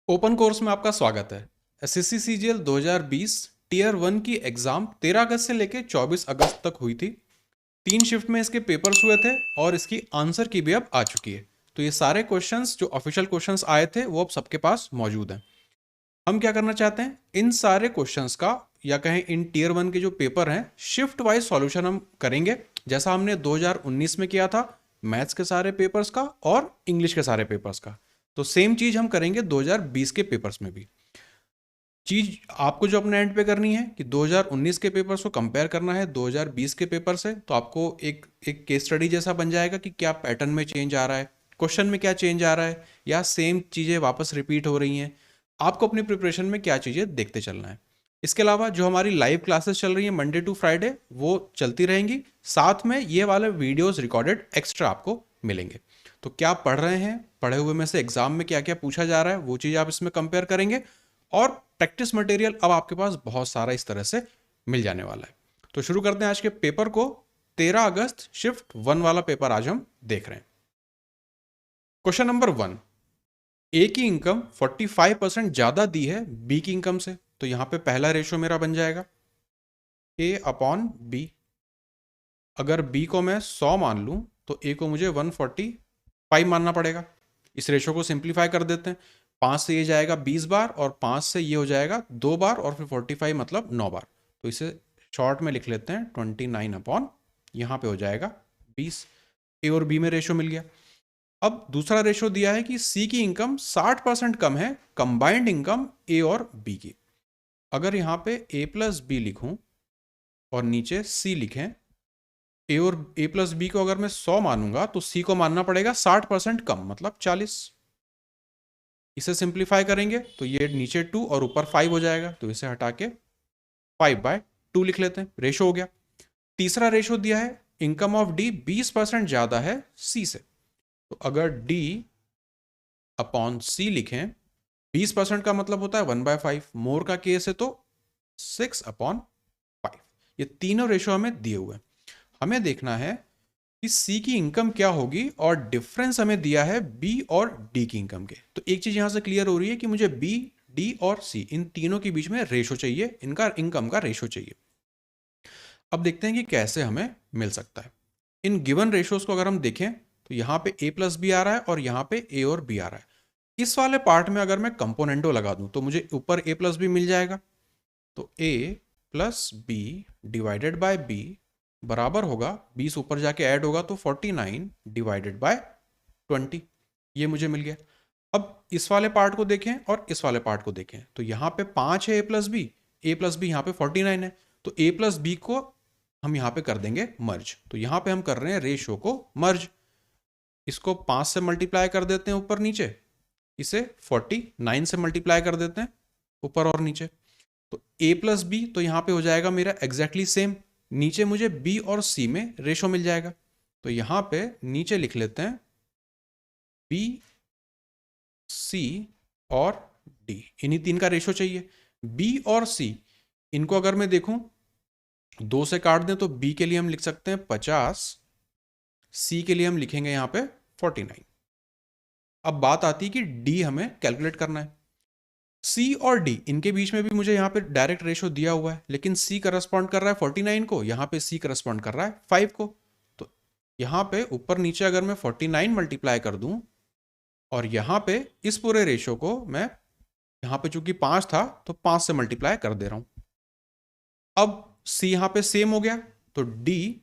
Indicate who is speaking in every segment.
Speaker 1: Open course में आपका स्वागत है। एसएससी सीजीएल 2020 टीयर 1 की एग्ज़ाम 13 अगस्त से लेकर 24 अगस्त तक हुई थी। 3 शिफ्ट में इसके पेपर्स हुए थे और इसकी आंसर की भी अब आ चुकी है। तो ये सारे क्वेश्चंस जो ऑफिशियल क्वेश्चंस आए थे वो अब सबके पास मौजूद हैं। हम क्या करना चाहते हैं, इन सारे क्वेश्चंस का या कहें इन टीयर 1 के जो पेपर हैं शिफ्ट वाइज सॉल्यूशन हम करेंगे, जैसा हमने 2019 में किया था मैथ्स के सारे पेपर्स का और इंग्लिश के सारे पेपर्स का। तो सेम चीज़ हम करेंगे 2020 के पेपर्स में भी। चीज आपको जो अपने एंड पे करनी है कि 2019 के पेपर्स को कंपेयर करना है 2020 के पेपर से, तो आपको एक एक केस स्टडी जैसा बन जाएगा कि क्या पैटर्न में चेंज आ रहा है, क्वेश्चन में क्या चेंज आ रहा है, या सेम चीज़ें वापस रिपीट हो रही हैं। आपको अपनी प्रिपरेशन में क्या चीज़ें देखते चलना है। इसके अलावा जो हमारी लाइव क्लासेस चल रही हैं मंडे टू फ्राइडे वो चलती रहेंगी, साथ में ये वाले वीडियोस रिकॉर्डेड एक्स्ट्रा आपको मिलेंगे। तो क्या पढ़ रहे हैं, पढ़े हुए में से एग्जाम में क्या क्या पूछा जा रहा है वो चीज़ आप इसमें कंपेयर करेंगे, और प्रैक्टिस मटेरियल अब आपके पास बहुत सारा इस तरह से मिल जाने वाला है। तो शुरू करते हैं आज के पेपर को। 13 अगस्त शिफ्ट 1 वाला पेपर आज हम देख रहे हैं। क्वेश्चन नंबर 1, ए की इनकम 45% ज्यादा दी है बी की इनकम से। तो यहां पे पहला रेशो मेरा बन जाएगा ए अपॉन बी। अगर बी को मैं 100 मान लूं तो ए को मुझे 145 मानना पड़ेगा। इस रेशो को सिंप्लीफाई कर देते हैं। 5 से ये जाएगा 20 बार और 5 से ये हो जाएगा 2 बार और फिर 45 मतलब 9 बार। तो इसे शॉर्ट में लिख लेते हैं 29 अपॉन, यहाँ पे हो जाएगा 20। ए और बी में रेशो मिल गया। अब दूसरा रेशो दिया है कि सी की इनकम 60% कम है कंबाइंड इनकम ए और बी की। अगर यहाँ पे ए प्लस बी लिखूं और नीचे सी लिखें, ए और ए प्लस बी को अगर मैं 100 मानूंगा तो सी को मानना पड़ेगा 60% कम मतलब 40। इसे सिंप्लीफाई करेंगे तो ये नीचे 2 और ऊपर 5 हो जाएगा, तो इसे हटा के 5/2 लिख लेते हैं, रेशो हो गया। तीसरा रेशो दिया है इनकम ऑफ डी 20% ज्यादा है सी से। तो अगर डी अपॉन सी लिखें, 20% का मतलब होता है 1/5, मोर का केस है तो 6/5। ये तीनों रेशो हमें दिए हुए हैं। हमें देखना है कि सी की इनकम क्या होगी और डिफरेंस हमें दिया है बी और डी की इनकम के। तो एक चीज यहां से क्लियर हो रही है कि मुझे बी, डी और सी इन तीनों के बीच में रेशो चाहिए, इनका इनकम का रेशो चाहिए। अब देखते हैं कि कैसे हमें मिल सकता है। इन गिवन रेशोज को अगर हम देखें तो यहां पे ए प्लस बी आ रहा है और यहां पे ए और बी आ रहा है। इस वाले पार्ट में अगर मैं कंपोनेंटो लगा दूं तो मुझे ऊपर ए प्लस बी मिल जाएगा। तो A plus B divided by B बराबर होगा, 20 ऊपर जाके ऐड होगा तो 49 डिवाइडेड बाय 20। ये मुझे मिल गया। अब इस वाले पार्ट को देखें और इस वाले पार्ट को देखें तो यहाँ पे 5 है ए प्लस बी यहाँ पे 49 है। तो ए प्लस बी को हम यहाँ पे कर देंगे मर्ज। तो यहाँ पे हम कर रहे हैं रेशो को मर्ज। इसको 5 से मल्टीप्लाई कर देते हैं ऊपर नीचे, इसे 49 से मल्टीप्लाई कर देते हैं ऊपर और नीचे। तो a प्लस बी तो यहां पे हो जाएगा मेरा एग्जैक्टली सेम। नीचे मुझे b और c में रेशो मिल जाएगा। तो यहां पे नीचे लिख लेते हैं b, c और d, इन्हीं तीन का रेशो चाहिए। b और c इनको अगर मैं देखूं 2 से काट दें तो b के लिए हम लिख सकते हैं 50, c के लिए हम लिखेंगे यहां पे 49। अब बात आती है कि d हमें कैलकुलेट करना है। सी और डी इनके बीच में भी मुझे यहाँ पे डायरेक्ट रेशो दिया हुआ है, लेकिन सी करस्पॉन्ड कर रहा है 49 को, यहाँ पे सी करस्पॉन्ड कर रहा है 5 को। तो यहाँ पे ऊपर नीचे अगर मैं 49 मल्टीप्लाई कर दूं और यहाँ पे इस पूरे रेशो को मैं यहाँ पे चूंकि 5 था तो 5 से मल्टीप्लाई कर दे रहा हूँ। अब सी यहाँ पे सेम हो गया तो डी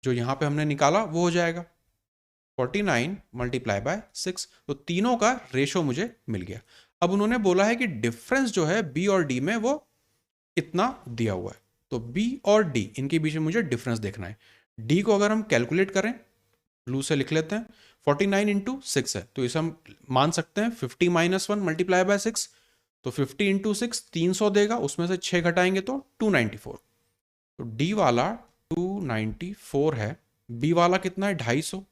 Speaker 1: जो यहाँ पे हमने निकाला वो हो जाएगा 49 मल्टीप्लाई बाय 6। तो तीनों का रेशो मुझे मिल गया। अब उन्होंने बोला है कि डिफरेंस जो है बी और डी में वो इतना दिया हुआ है। तो बी और डी इनके बीच में मुझे डिफरेंस देखना है। डी को अगर हम कैलकुलेट करें, ब्लू से लिख लेते हैं, 49 इंटू 6 है तो इसे हम मान सकते हैं 50 माइनस 1 मल्टीप्लाई बाय 6। तो 50 इंटू 6 300 देगा, उसमें से 6 घटाएंगे तो 294। तो डी वाला 294 है, बी वाला कितना है 250।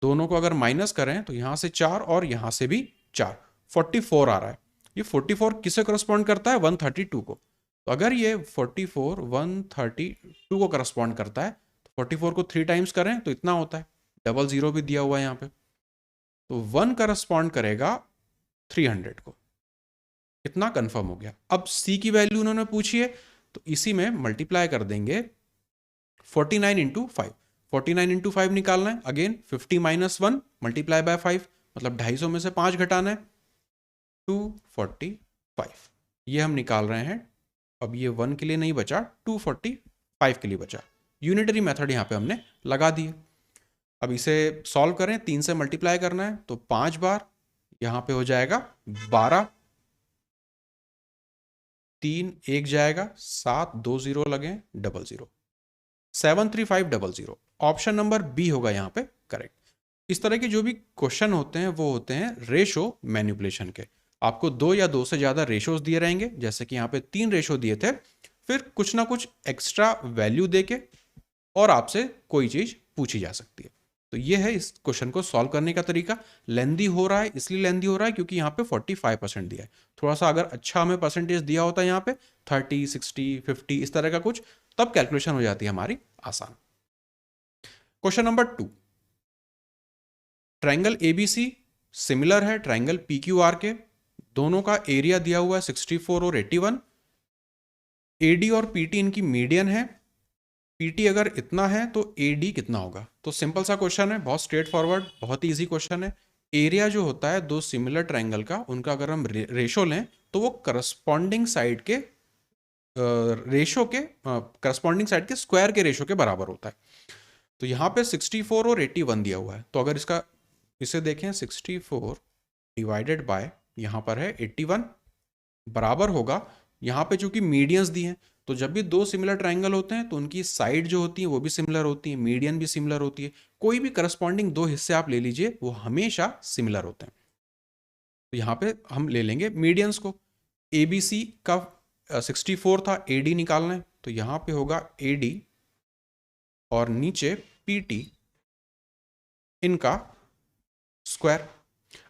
Speaker 1: दोनों को अगर माइनस करें तो यहां से 4 और यहां से भी 4, 44 आ रहा है। ये 44 किसे करस्पॉन्ड करता है 132 को। तो अगर ये 44 132 को करस्पॉन्ड करता है तो 44 को 3 टाइम्स करें तो इतना होता है। डबल जीरो भी दिया हुआ है यहाँ पे। तो 1 करस्पॉन्ड करेगा 300 को। इतना कंफर्म हो गया। अब सी की वैल्यू उन्होंने पूछी है, तो इसी में मल्टीप्लाई कर देंगे 49 इंटू 5। 49 इंटू 5 निकालना है। अगेन 50 माइनस 1 मल्टीप्लाई बाय 5, मतलब 250 में से 5 घटाना है, 245 ये हम निकाल रहे हैं। अब ये 1 के लिए नहीं बचा, 245 के लिए बचा। यूनिटरी मेथड यहाँ पे हमने लगा दिए। अब इसे सॉल्व करें, 3 से मल्टीप्लाई करना है, तो 5 बार यहाँ पे हो जाएगा 12, 3 1 जाएगा, 7 2 0 लगे 00, 73500। ऑप्शन नंबर बी होगा यहाँ पे करेक्ट। इस तरह के जो भी क्वेश्चन होते हैं वो होते हैं रेशो मैनिपुलेशन के। आपको 2 या 2 से ज़्यादा रेशोज दिए रहेंगे, जैसे कि यहाँ पे 3 रेशो दिए थे, फिर कुछ ना कुछ एक्स्ट्रा वैल्यू देके और आपसे कोई चीज़ पूछी जा सकती है। तो ये है इस क्वेश्चन को सॉल्व करने का तरीका। लेंदी हो रहा है, इसलिए लेंदी हो रहा है क्योंकि यहाँ पे 45% दिया है। थोड़ा सा अगर अच्छा हमें परसेंटेज दिया होता है यहाँ पे 30 60 50 इस तरह का कुछ, तब कैलकुलेशन हो जाती है हमारी आसान। Question number 2, triangle ABC similar है ट्रायंगल पीक्यूआर के। दोनों का एरिया दिया हुआ है 64 और 81। एडी और पीटी इनकी मीडियन है। पीटी अगर इतना है तो एडी कितना होगा? तो सिंपल सा क्वेश्चन है, बहुत स्ट्रेट फॉरवर्ड, बहुत ही इजी क्वेश्चन है। एरिया जो होता है दो सिमिलर ट्रायंगल का, उनका अगर हम रेशो लें तो वो करस्पॉन्डिंग साइड के रेशो के करस्पॉन्डिंग साइड के स्क्वायर के रेशो के बराबर होता है। तो यहाँ पे 64 और 81 दिया हुआ है, तो अगर इसका इसे देखें 64 डिवाइडेड बाय यहाँ पर है 81 बराबर होगा, यहाँ पे चूंकि मीडियंस दी हैं, तो जब भी दो सिमिलर ट्रायंगल होते हैं तो उनकी साइड जो होती है वो भी सिमिलर होती है, मीडियन भी सिमिलर होती है। कोई भी करस्पॉन्डिंग दो हिस्से आप ले लीजिए वो हमेशा सिमिलर होते हैं। तो यहाँ पे हम ले लेंगे मीडियंस को। ए बी सी का 64 था, ए डी निकालना है, तो यहाँ पे होगा ए डी और नीचे पी टी इनका स्क्वायर।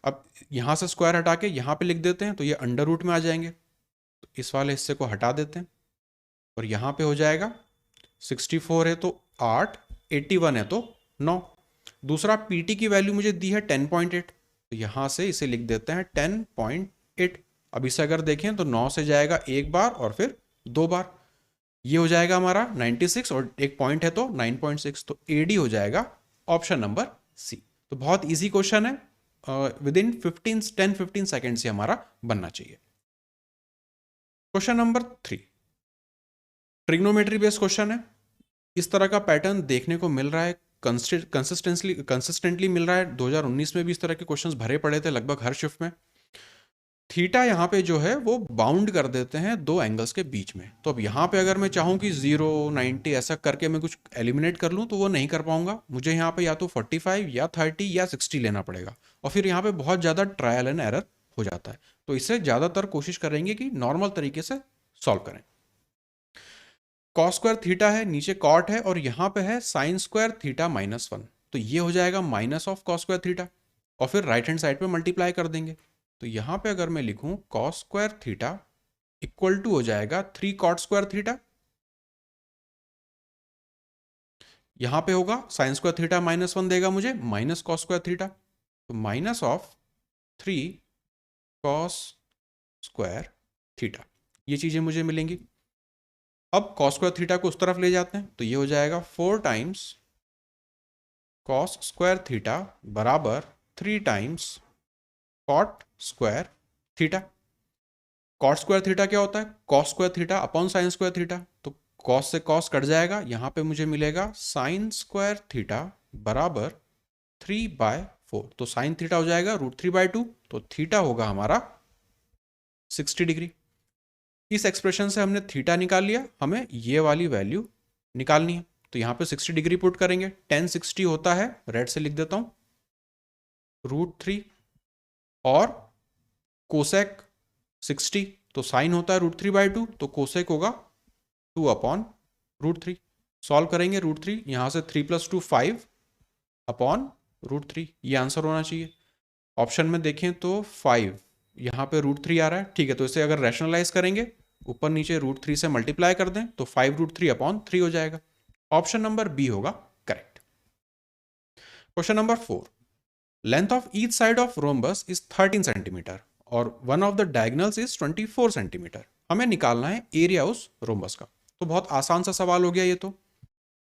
Speaker 1: अब यहाँ से स्क्वायर हटा के यहाँ पे लिख देते हैं तो ये अंडर रूट में आ जाएंगे, तो इस वाले हिस्से को हटा देते हैं और यहाँ पे हो जाएगा 64 है तो 8, 81 है तो 9। दूसरा पीटी की वैल्यू मुझे दी है 10.8, तो यहाँ से इसे लिख देते हैं 10.8। अब इसे अगर देखें तो 9 से जाएगा एक बार और फिर 2 बार, ये हो जाएगा हमारा 96 और एक पॉइंट है तो 9.6, तो एडी हो जाएगा ऑप्शन नंबर सी। तो बहुत इजी क्वेश्चन है, विद इन 10-15 सेकेंड से हमारा बनना चाहिए। Question number 3 trigonometry based question है। इस तरह का पैटर्न देखने को मिल रहा है, कंसिस्टेंटली मिल रहा है। 2019 में भी इस तरह के क्वेश्चंस भरे पड़े थे लगभग हर शिफ्ट में। थीटा यहाँ पे जो है वो बाउंड कर देते हैं दो एंगल्स के बीच में। तो अब यहाँ पे अगर मैं चाहूँ कि 0 90 ऐसा करके मैं कुछ एलिमिनेट कर लूँ तो वो नहीं कर पाऊंगा। मुझे यहाँ पे या तो 45 या 30 या 60 लेना पड़ेगा, और फिर यहाँ पे बहुत ज़्यादा ट्रायल एंड एरर हो जाता है। तो इससे ज़्यादातर कोशिश करेंगे कि नॉर्मल तरीके से सॉल्व करें। कॉस स्क्वायर थीटा है, नीचे कॉट है, और यहाँ पे है साइन स्क्वायर थीटा -1, तो ये हो जाएगा minus of cos square theta, और फिर राइट हैंड साइड पे मल्टीप्लाई कर देंगे। तो यहाँ पे अगर मैं लिखूं cos square theta equal to हो जाएगा 3 कॉट स्क्वायर थीटा, यहाँ पे होगा साइन स्क्वायर थीटा -1 देगा मुझे माइनस कॉस स्क्वायर थीटा, तो minus of 3 cos square theta, ये चीजें मुझे मिलेंगी। अब कॉस स्क्वायर थीटा को उस तरफ ले जाते हैं, तो ये हो जाएगा 4 टाइम्स कॉस स्क्वायर थीटा बराबर 3 times cot square theta. Cot square theta क्या होता है? Cos square theta upon sine square theta, तो कॉस से कॉस कट जाएगा, यहाँ पे मुझे मिलेगा साइन स्क्वायर थीटा बराबर 3/4, तो साइन थीटा हो जाएगा √3/2, तो थीटा होगा हमारा 60 डिग्री। इस एक्सप्रेशन से हमने थीटा निकाल लिया, हमें ये वाली वैल्यू निकालनी है, तो यहाँ पे 60 डिग्री पुट करेंगे। 1060 होता है, रेड से लिख देता हूँ, √3, और कोसेक 60, तो साइन होता है √3/2, तो कोसेक होगा 2/√3। सॉल्व करेंगे √3, यहाँ से 3 + 2 5 अपॉन √3, ये आंसर होना चाहिए। ऑप्शन में देखें तो 5 यहाँ पे √3 आ रहा है, ठीक है, तो इसे अगर रैशनलाइज करेंगे ऊपर नीचे √3 से मल्टीप्लाई कर दें तो 5√3/3 हो जाएगा। ऑप्शन नंबर बी होगा correct. Question number 4 length of each side of rhombus is 13 centimetre, और one of the diagonals is 24 centimetre. हमें निकालना है एरिया उस रोम्बस का। तो बहुत आसान सा सवाल हो गया ये तो।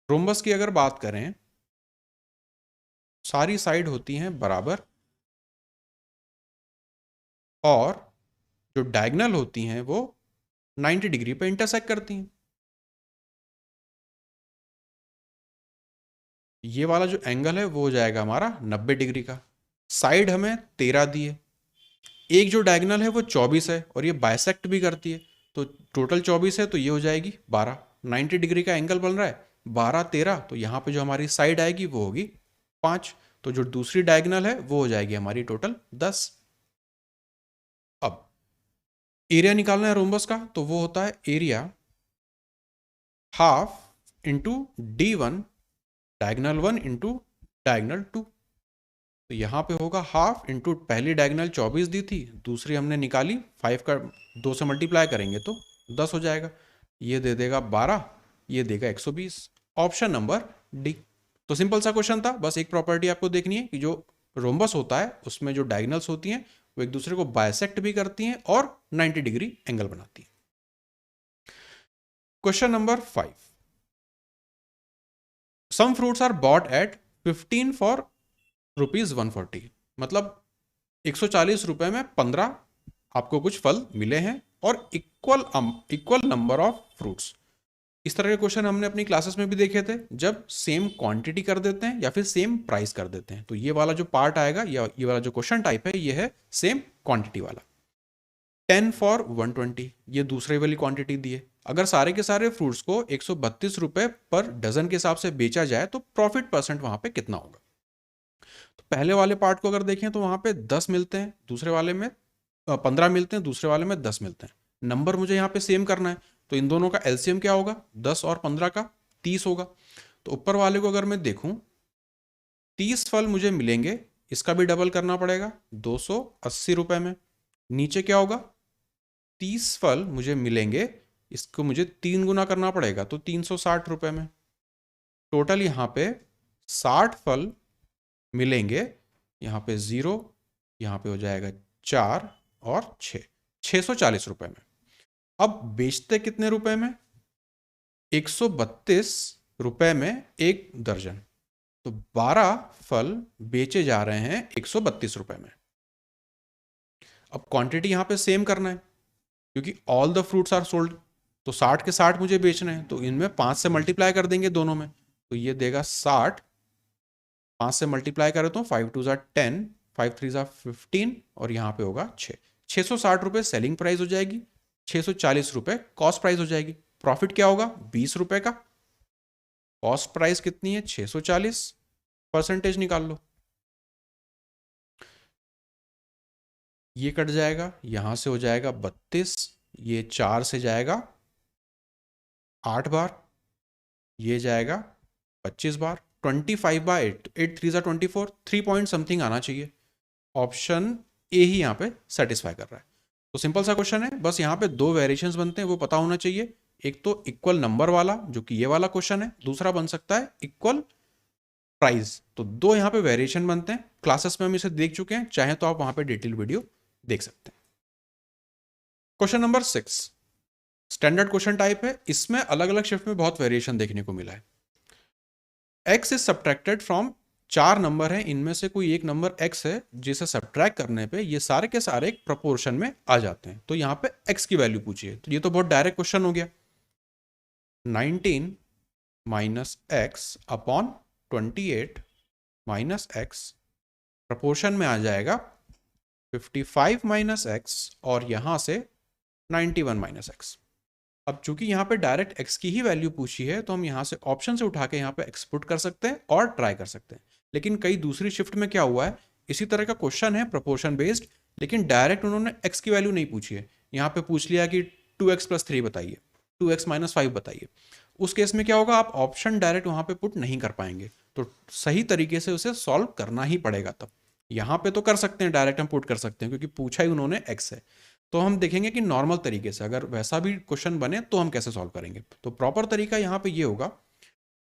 Speaker 1: रोम्बस की अगर बात करें, सारी साइड होती हैं बराबर और जो डायगनल होती हैं वो 90 डिग्री पे इंटरसेक्ट करती हैं। ये वाला जो एंगल है वो हो जाएगा हमारा 90 डिग्री का। साइड हमें 13 दी है, एक जो डायगनल है वो 24 है और ये बाइसेक्ट भी करती है, तो टोटल 24 है, तो ये हो जाएगी 12। 90 डिग्री का एंगल बन रहा है, 12 13, तो यहाँ पे जो हमारी साइड आएगी वो होगी 5। तो जो दूसरी डायगनल है वो हो जाएगी हमारी टोटल 10। अब एरिया निकालना है रोम्बस का, तो वो होता है area half into D1 diagonal 1 into diagonal 2। तो यहाँ पे होगा हाफ इंटू पहली डायगनल 24 दी थी, दूसरी हमने निकाली 5 का 2 से मल्टीप्लाई करेंगे तो 10 हो जाएगा। ये दे देगा 12, ये देगा 120। Option number D. तो सिंपल सा क्वेश्चन था, बस एक प्रॉपर्टी आपको देखनी है कि जो रोम्बस होता है उसमें जो डायगनल्स होती हैं वो एक दूसरे को बाइसेक्ट भी करती हैं और 90 डिग्री एंगल बनाती हैं। Question number 5, some fruits are bought at 15 for ₹140। मतलब 140 रुपए में 15 आपको कुछ फल मिले हैं और इक्वल नंबर ऑफ फ्रूट्स। इस तरह के क्वेश्चन हमने अपनी क्लासेस में भी देखे थे, जब सेम क्वांटिटी कर देते हैं या फिर सेम प्राइस कर देते हैं। तो ये वाला जो पार्ट आएगा या ये वाला जो क्वेश्चन टाइप है ये है सेम क्वांटिटी वाला। 10 फॉर 120, ये दूसरे वाली क्वांटिटी दी है। अगर सारे के सारे फ्रूट्स को 132 रुपए पर डजन के हिसाब से बेचा जाए तो प्रॉफिट परसेंट वहां पे कितना होगा। तो पहले वाले पार्ट को अगर देखें तो वहां पे 10 मिलते हैं, दूसरे वाले में 15 मिलते हैं, दूसरे वाले में 10 मिलते हैं। नंबर मुझे यहाँ पे सेम करना है, तो इन दोनों का एलसीएम क्या होगा, 10 और 15 का 30 होगा। तो ऊपर वाले को अगर मैं देखूं, 30 फल मुझे मिलेंगे, इसका भी डबल करना पड़ेगा 280 रुपए में। नीचे क्या होगा, 30 फल मुझे मिलेंगे, इसको मुझे 3 गुना करना पड़ेगा तो 360 रुपए में। टोटल यहाँ पे 60 फल मिलेंगे, यहाँ पे 0, यहाँ पे हो जाएगा 4 और 640 रुपए में। अब बेचते कितने रुपए में, 132 रुपए में एक दर्जन। तो 12 फल बेचे जा रहे हैं 132 रुपए में। अब क्वांटिटी यहां पे सेम करना है क्योंकि all the fruits are sold, तो 60 के 60 मुझे बेचने हैं, तो इनमें 5 से मल्टीप्लाई कर देंगे दोनों में, तो ये देगा 60, 5 से मल्टीप्लाई करें तो 5 2 ज़ा 10, 5 3 ज़ा 15 और यहाँ पे होगा 660 रुपये सेलिंग प्राइस हो जाएगी, 640 रुपये कॉस्ट प्राइस हो जाएगी। प्रॉफिट क्या होगा, 20 रुपये का। कॉस्ट प्राइस कितनी है, 640, परसेंटेज निकाल लो। ये कट जाएगा, यहां से हो जाएगा 32, ये 4 से जाएगा 8 बार, ये जाएगा 25 बार, 25/8, 8 3 ज़ा 24, 3 पॉइंट समथिंग आना चाहिए। ऑप्शन ए ही यहाँ पे सेटिस्फाई कर रहा है। तो सिंपल सा क्वेश्चन है, बस यहाँ पे 2 वेरिएशंस बनते हैं वो पता होना चाहिए। एक तो इक्वल नंबर वाला जो कि ये वाला क्वेश्चन है, दूसरा बन सकता है इक्वल प्राइस। तो 2 यहाँ पे वेरिएशन बनते हैं, क्लासेस में हम इसे देख चुके हैं, चाहे तो आप वहां पे डिटेल वीडियो देख सकते हैं। Question number 6 standard question type है, इसमें अलग अलग शिफ्ट में बहुत वेरिएशन देखने को मिला है। x is subtracted from 4 number है, इनमें से कोई एक नंबर x है जिसे सब्ट्रैक्ट करने पे ये सारे के सारे एक प्रोपोर्शन में आ जाते हैं। तो यहाँ पे x की वैल्यू पूछिए, तो ये तो बहुत डायरेक्ट क्वेश्चन हो गया। 19 minus x upon 28 minus x, proportion में आ जाएगा 55 माइनस एक्स और यहां से 91 माइनस एक्स। अब चूंकि यहाँ पे डायरेक्ट x की ही वैल्यू पूछी है तो हम यहाँ से ऑप्शन से उठा के यहाँ पे एक्सपुट कर सकते हैं और ट्राई कर सकते हैं। लेकिन कई दूसरी शिफ्ट में क्या हुआ है, इसी तरह का क्वेश्चन है प्रोपोर्शन बेस्ड, लेकिन डायरेक्ट उन्होंने x की वैल्यू नहीं पूछी है, यहाँ पे पूछ लिया कि 2x + 3 बताइए, 2x - 5 बताइए। उस केस में क्या होगा, आप ऑप्शन डायरेक्ट वहां पे पुट नहीं कर पाएंगे, तो सही तरीके से उसे सॉल्व करना ही पड़ेगा। तब यहाँ पे तो कर सकते हैं, डायरेक्ट हम पुट कर सकते हैं क्योंकि पूछा ही उन्होंने x है। तो हम देखेंगे कि नॉर्मल तरीके से अगर वैसा भी क्वेश्चन बने तो हम कैसे सॉल्व करेंगे। तो प्रॉपर तरीका यहाँ पे ये होगा,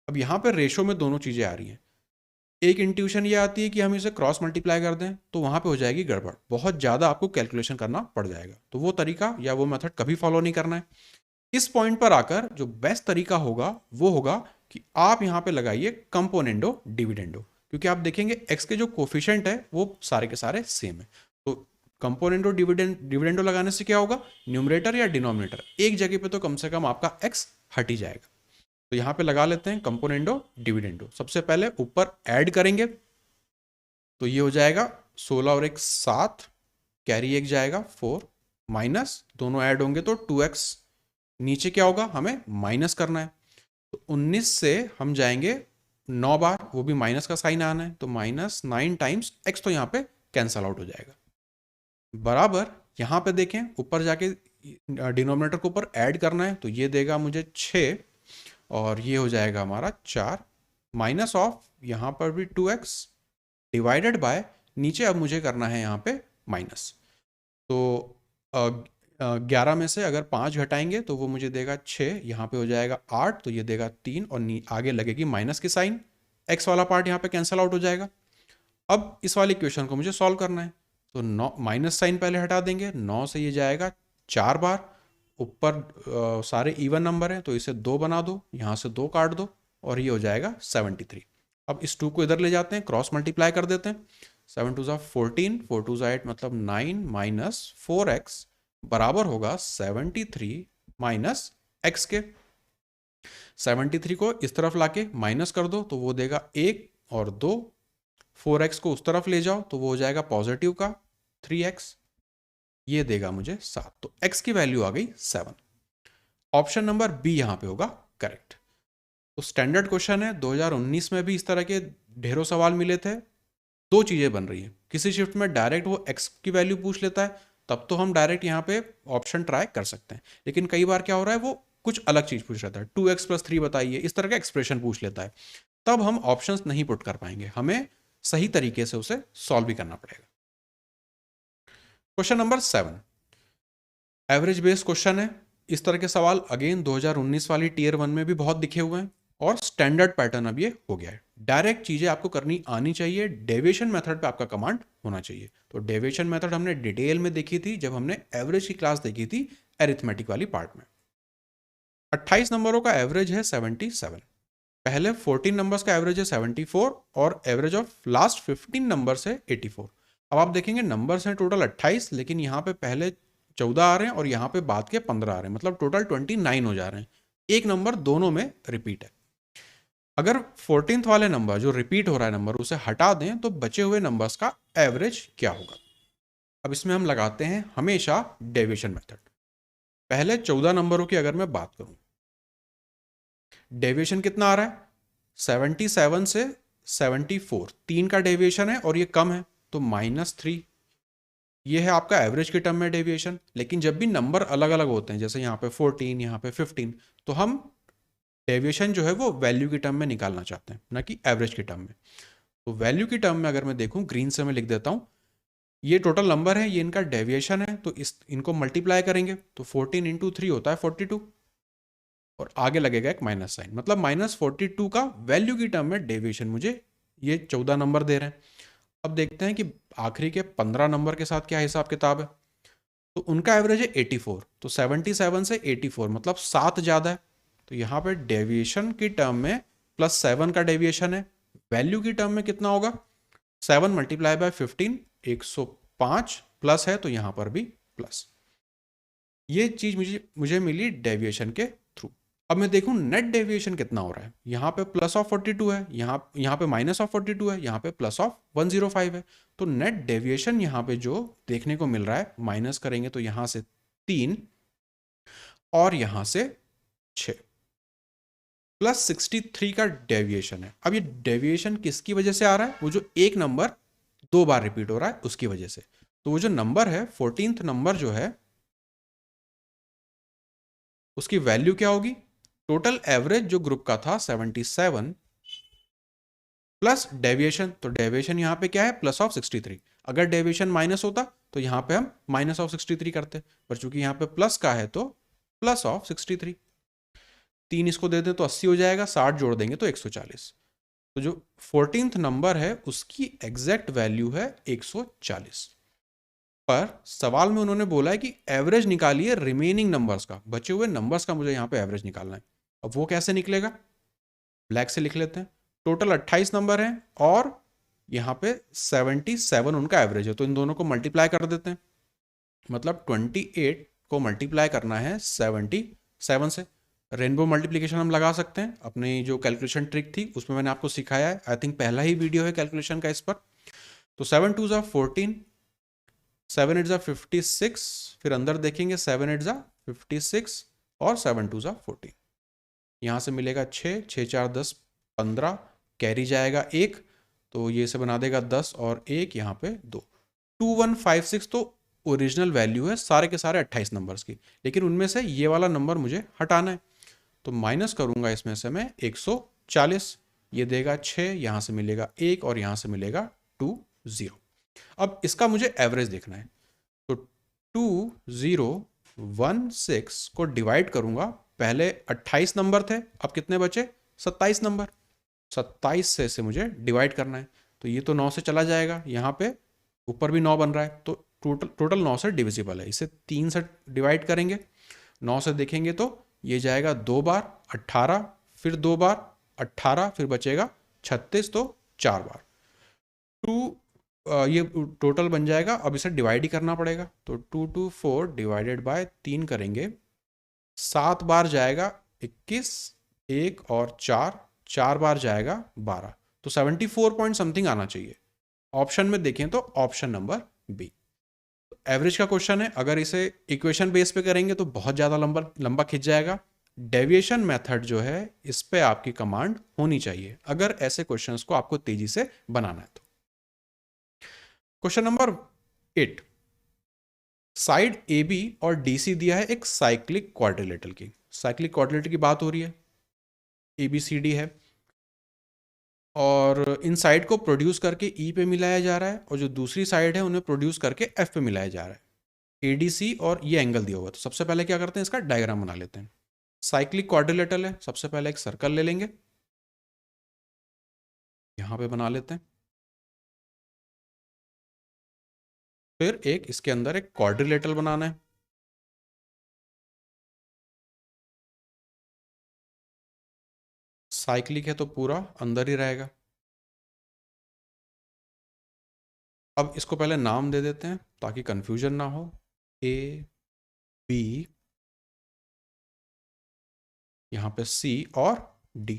Speaker 1: अब यहाँ पे रेशो में दोनों चीजें आ रही हैं, एक इंट्यूशन ये आती है कि हम इसे क्रॉस मल्टीप्लाई कर दें, तो वहाँ पे हो जाएगी गड़बड़, बहुत ज़्यादा आपको कैलकुलेशन करना पड़ जाएगा, तो वो तरीका या वो मेथड कभी फॉलो नहीं करना है। इस पॉइंट पर आकर जो बेस्ट तरीका होगा वो होगा कि आप यहाँ पे लगाइए कंपोनेंडो डिविडेंडो, क्योंकि आप देखेंगे एक्स के जो कोफिशिएंट है वो सारे के सारे सेम है। तो कंपोनेंडो डिविडेंडो लगाने से क्या होगा, न्यूमरेटर या डिनोमिनेटर एक जगह पे तो कम से कम आपका एक्स हट ही जाएगा। तो यहाँ पे लगा लेते हैं कंपोनेंडो डिविडेंडो। सबसे पहले ऊपर ऐड करेंगे, तो ये हो जाएगा 16 और एक 7, कैरी एक जाएगा 4, माइनस दोनों ऐड होंगे तो 2x, नीचे क्या होगा, हमें माइनस करना है, तो 19 से हम जाएंगे 9 बार, वो भी माइनस का साइन आना है, तो -9 टाइम्स x, तो यहाँ पे कैंसल आउट हो जाएगा। बराबर यहाँ पे देखें ऊपर जाके डिनोमिनेटर को ऊपर ऐड करना है, तो ये देगा मुझे 6 और ये हो जाएगा हमारा 4, माइनस ऑफ यहाँ पर भी 2x डिवाइडेड बाय, नीचे अब मुझे करना है यहाँ पे माइनस। तो 11 में से अगर 5 घटाएंगे तो वो मुझे देगा 6, यहाँ पे हो जाएगा 8, तो ये देगा 3 और आगे लगेगी माइनस की साइन, x वाला पार्ट यहाँ पे कैंसिल आउट हो जाएगा। अब इस वाली इक्वेशन को मुझे सॉल्व करना है, तो 9 माइनस साइन पहले हटा देंगे, 9 से ये जाएगा 4 बार, ऊपर सारे इवन नंबर हैं तो इसे 2 बना दो, यहाँ से 2 काट दो और ये हो जाएगा 73। अब इस 2 को इधर ले जाते हैं, क्रॉस मल्टीप्लाई कर देते हैं, 7 2 14, 4 2 8 मतलब 9 माइनस 4x बराबर होगा 73 माइनस x के। 73 को इस तरफ लाके माइनस कर दो तो वो देगा 1 और 2, 4x को उस तरफ ले जाओ तो वो हो जाएगा पॉजिटिव का 3x, ये देगा मुझे 7, तो x की वैल्यू आ गई 7। ऑप्शन नंबर बी यहाँ पे होगा करेक्ट। तो स्टैंडर्ड क्वेश्चन है, 2019 में भी इस तरह के ढेरों सवाल मिले थे। दो चीज़ें बन रही हैं, किसी शिफ्ट में डायरेक्ट वो x की वैल्यू पूछ लेता है, तब तो हम डायरेक्ट यहाँ पे ऑप्शन ट्राई कर सकते हैं, लेकिन कई बार क्या हो रहा है वो कुछ अलग चीज़ पूछ लेता है, 2x + 3 बताइए, इस तरह का एक्सप्रेशन पूछ लेता है, तब हम ऑप्शंस नहीं पुट कर पाएंगे, हमें सही तरीके से उसे सॉल्व भी करना पड़ेगा। Question number 7 average based question है। इस तरह के सवाल अगेन 2019 वाली टियर 1 में भी बहुत दिखे हुए हैं और स्टैंडर्ड पैटर्न अब ये हो गया है। डायरेक्ट चीजें आपको करनी आनी चाहिए, डेविएशन मेथड पे आपका कमांड होना चाहिए। तो डेविएशन मेथड हमने डिटेल में देखी थी जब हमने एवरेज की क्लास देखी थी एरिथमेटिक वाली पार्ट में। 28 नंबरों का एवरेज है 77, पहले 14 नंबर्स का एवरेज है 74 और एवरेज ऑफ लास्ट 15 नंबर्स है 84। अब आप देखेंगे नंबर्स हैं टोटल 28, लेकिन यहाँ पे पहले 14 आ रहे हैं और यहाँ पे बाद के 15 आ रहे हैं, मतलब टोटल 29 हो जा रहे हैं, एक नंबर दोनों में रिपीट है। अगर 14th वाले नंबर जो रिपीट हो रहा है नंबर उसे हटा दें तो बचे हुए नंबर्स का एवरेज क्या होगा। अब इसमें हम लगाते हैं हमेशा डेविएशन मेथड। पहले 14 नंबरों की अगर मैं बात करूं, डेविएशन कितना आ रहा है, 77 से 74, 3 का डेविएशन है और ये कम है तो -3, ये है आपका एवरेज के टर्म में डेविएशन। लेकिन जब भी नंबर अलग अलग होते हैं, जैसे यहाँ पे 14, यहाँ पे 15, तो हम डेविएशन जो है वो वैल्यू की टर्म में निकालना चाहते हैं, ना कि एवरेज की टर्म में। तो वैल्यू की टर्म में अगर मैं देखूं, ग्रीन से मैं लिख देता हूं, ये टोटल नंबर है, ये इनका डेविएशन है, तो इनको मल्टीप्लाई करेंगे तो 14 × 3 होता है 42 और आगे लगेगा एक माइनस साइन, मतलब -42 का वैल्यू की टर्म में डेविएशन मुझे ये 14 नंबर दे रहे हैं। अब देखते हैं कि आखिरी के 15 नंबर के साथ क्या हिसाब किताब है। तो उनका एवरेज है 84, तो 77 से 84 मतलब 7 ज़्यादा है, तो यहाँ पे डेविएशन की टर्म में +7 का डेविएशन है, वैल्यू की टर्म में कितना होगा, 7 मल्टीप्लाई बाय 15, 105 प्लस है तो यहाँ पर भी प्लस। ये चीज़ मुझे मिली डेविएशन के थ्रू। अब मैं देखूं नेट डेविएशन कितना हो रहा है, यहाँ पे +42 है, यहाँ पे -42 है, यहाँ पे +105 है, तो नेट डेविएशन यहाँ पे जो देखने को मिल रहा है, माइनस करेंगे तो यहाँ से 3 और यहाँ से 6, +63 का डेविएशन है। अब ये डेविएशन किसकी वजह से आ रहा है, वो जो एक नंबर 2 बार रिपीट हो रहा है उसकी वजह से। तो वो जो नंबर है 14th नंबर जो है उसकी वैल्यू क्या होगी, टोटल एवरेज जो ग्रुप का था 77 प्लस डेविएशन, तो डेविएशन यहाँ पे क्या है +63। अगर डेविएशन माइनस होता तो यहाँ पे हम -63 करते, पर चूंकि यहाँ पे प्लस का है तो +63। 3 इसको दे दें तो 80 हो जाएगा, 60 जोड़ देंगे तो 140। तो जो 14th नंबर है उसकी एग्जैक्ट वैल्यू है 140। पर सवाल में उन्होंने बोला है कि एवरेज निकालिए रिमेनिंग नंबर्स का, बचे हुए नंबर्स का मुझे यहाँ पे एवरेज निकालना है। अब वो कैसे निकलेगा, ब्लैक से लिख लेते हैं। टोटल 28 नंबर हैं और यहाँ पे 77 उनका एवरेज है, तो इन दोनों को मल्टीप्लाई कर देते हैं। मतलब 28 को मल्टीप्लाई करना है 77 से। रेनबो मल्टीप्लिकेशन हम लगा सकते हैं, अपनी जो कैलकुलेशन ट्रिक थी उसमें मैंने आपको सिखाया है, आई थिंक पहला ही वीडियो है कैलकुलेशन का इस पर। तो 7 2 ज़ा 14, 7 8 ज़ा 56, फिर अंदर देखेंगे 7 8 ज़ा 56 और 7 2 ज़ा 14। यहाँ से मिलेगा 6, 6 4 10 15, कैरी जाएगा 1, तो ये से बना देगा 10 और 1 यहाँ पे 2। 2156 तो ओरिजिनल वैल्यू है सारे के सारे 28 नंबर्स की, लेकिन उनमें से ये वाला नंबर मुझे हटाना है, तो माइनस करूंगा इसमें से मैं 140, ये देगा 6, यहाँ से मिलेगा 1 और यहाँ से मिलेगा 20। अब इसका मुझे एवरेज देखना है, तो 2016 को डिवाइड करूंगा, पहले 28 नंबर थे, अब कितने बचे 27 नंबर, 27 से मुझे डिवाइड करना है, तो ये तो 9 से चला जाएगा, यहाँ पे ऊपर भी 9 बन रहा है, तो टोटल 9 से डिविजिबल है, इसे 3 से डिवाइड करेंगे, 9 से देखेंगे तो ये जाएगा 2 बार 18, फिर 2 बार 18, फिर बचेगा 36, तो 4 बार। ये टोटल बन जाएगा, अब इसे डिवाइड ही करना पड़ेगा, तो 2 2 4 डिवाइडेड बाय 3 करेंगे, 7 बार जाएगा 21, 1 और 4, 4 बार जाएगा 12, तो 74 पॉइंट समथिंग आना चाहिए। ऑप्शन में देखें तो ऑप्शन नंबर बी। एवरेज का क्वेश्चन है, अगर इसे इक्वेशन बेस पे करेंगे तो बहुत ज़्यादा लंबा खिंच जाएगा। डेविएशन मेथड जो है इस पे आपकी कमांड होनी चाहिए अगर ऐसे क्वेश्चंस को आपको तेजी से बनाना है तो। Question number 8, side A B और डी सी दिया है एक साइक्लिक क्वाड्रिलेटरल की। साइक्लिक क्वाड्रिलेटरल की बात हो रही है, ए बी सी डी है और इन साइड को प्रोड्यूस करके ई पे मिलाया जा रहा है और जो दूसरी साइड है उन्हें प्रोड्यूस करके एफ पे मिलाया जा रहा है, एडीसी और ये एंगल दिया हुआ है। तो सबसे पहले क्या करते हैं, इसका डायग्राम बना लेते हैं। साइक्लिक क्वाड्रिलेटरल है, सबसे पहले एक सर्कल ले लेंगे, यहां पे बना लेते हैं, फिर एक इसके अंदर एक क्वाड्रिलेटरल बनाना है, साइक्लिक है तो पूरा अंदर ही रहेगा। अब इसको पहले नाम दे देते हैं ताकि कंफ्यूजन ना हो, ए बी, यहाँ पे सी और डी।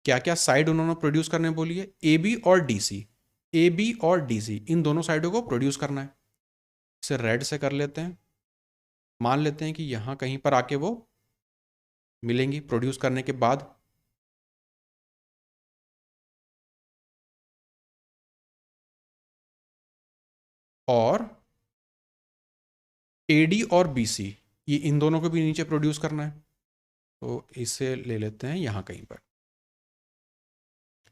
Speaker 1: क्या क्या साइड उन्होंने प्रोड्यूस करने बोली है, ए बी और डी सी, ए बी और डी सी इन दोनों साइडों को प्रोड्यूस करना है। इसे रेड से कर लेते हैं, मान लेते हैं कि यहां कहीं पर आके वो मिलेंगी प्रोड्यूस करने के बाद। और एडी और बीसी ये इन दोनों को भी नीचे प्रोड्यूस करना है, तो इसे ले लेते हैं यहां कहीं पर।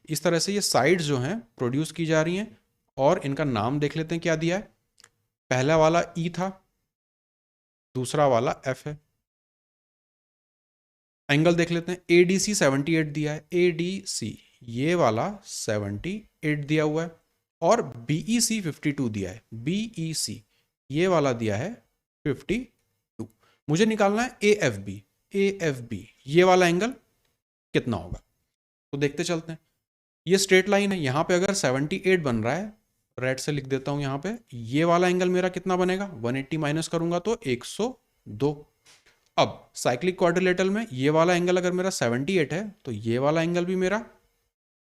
Speaker 1: इस तरह से ये साइड्स जो हैं प्रोड्यूस की जा रही हैं और इनका नाम देख लेते हैं क्या दिया है। पहला वाला ई था, दूसरा वाला एफ है। एंगल देख लेते हैं, ए डी सी 78 दिया है, ए डी सी ये वाला 78 दिया हुआ है और बीई सी 52 दिया है, बीई सी ये वाला दिया है 52। मुझे निकालना है A F B, A F B ये वाला एंगल कितना होगा, तो देखते चलते हैं। ये स्ट्रेट लाइन है, यहाँ पे अगर 78 बन रहा है, रेड से लिख देता हूँ यहाँ पे, ये वाला एंगल मेरा कितना बनेगा, 180 माइनस करूंगा तो 102। अब साइक्लिक क्वाड्रिलेटरल में ये वाला एंगल अगर मेरा 78 है तो ये वाला एंगल भी मेरा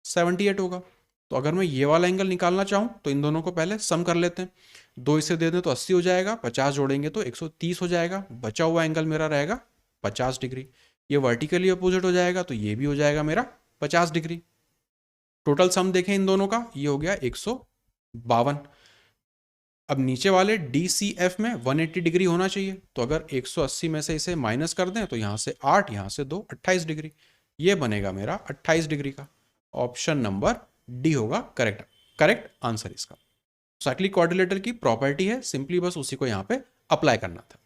Speaker 1: 78 होगा। तो अगर मैं ये वाला एंगल निकालना चाहूँ तो इन दोनों को पहले सम कर लेते हैं, 2 इसे दे दें तो 80 हो जाएगा, 50 जोड़ेंगे तो 130 हो जाएगा, बचा हुआ एंगल मेरा रहेगा 50 डिग्री। ये वर्टिकली अपोजिट हो जाएगा तो ये भी हो जाएगा मेरा 50 डिग्री। टोटल सम देखें इन दोनों का, ये हो गया 152। अब नीचे वाले डी सी एफ में 180 डिग्री होना चाहिए, तो अगर 180 में से इसे माइनस कर दें तो यहाँ से 8, यहाँ से 2, 28 डिग्री, ये बनेगा मेरा 28 डिग्री का। ऑप्शन नंबर डी होगा करेक्ट आंसर इसका। साइक्लिक क्वाड्रिलेटरल की प्रॉपर्टी है, सिंपली बस उसी को यहाँ पे अप्लाई करना था।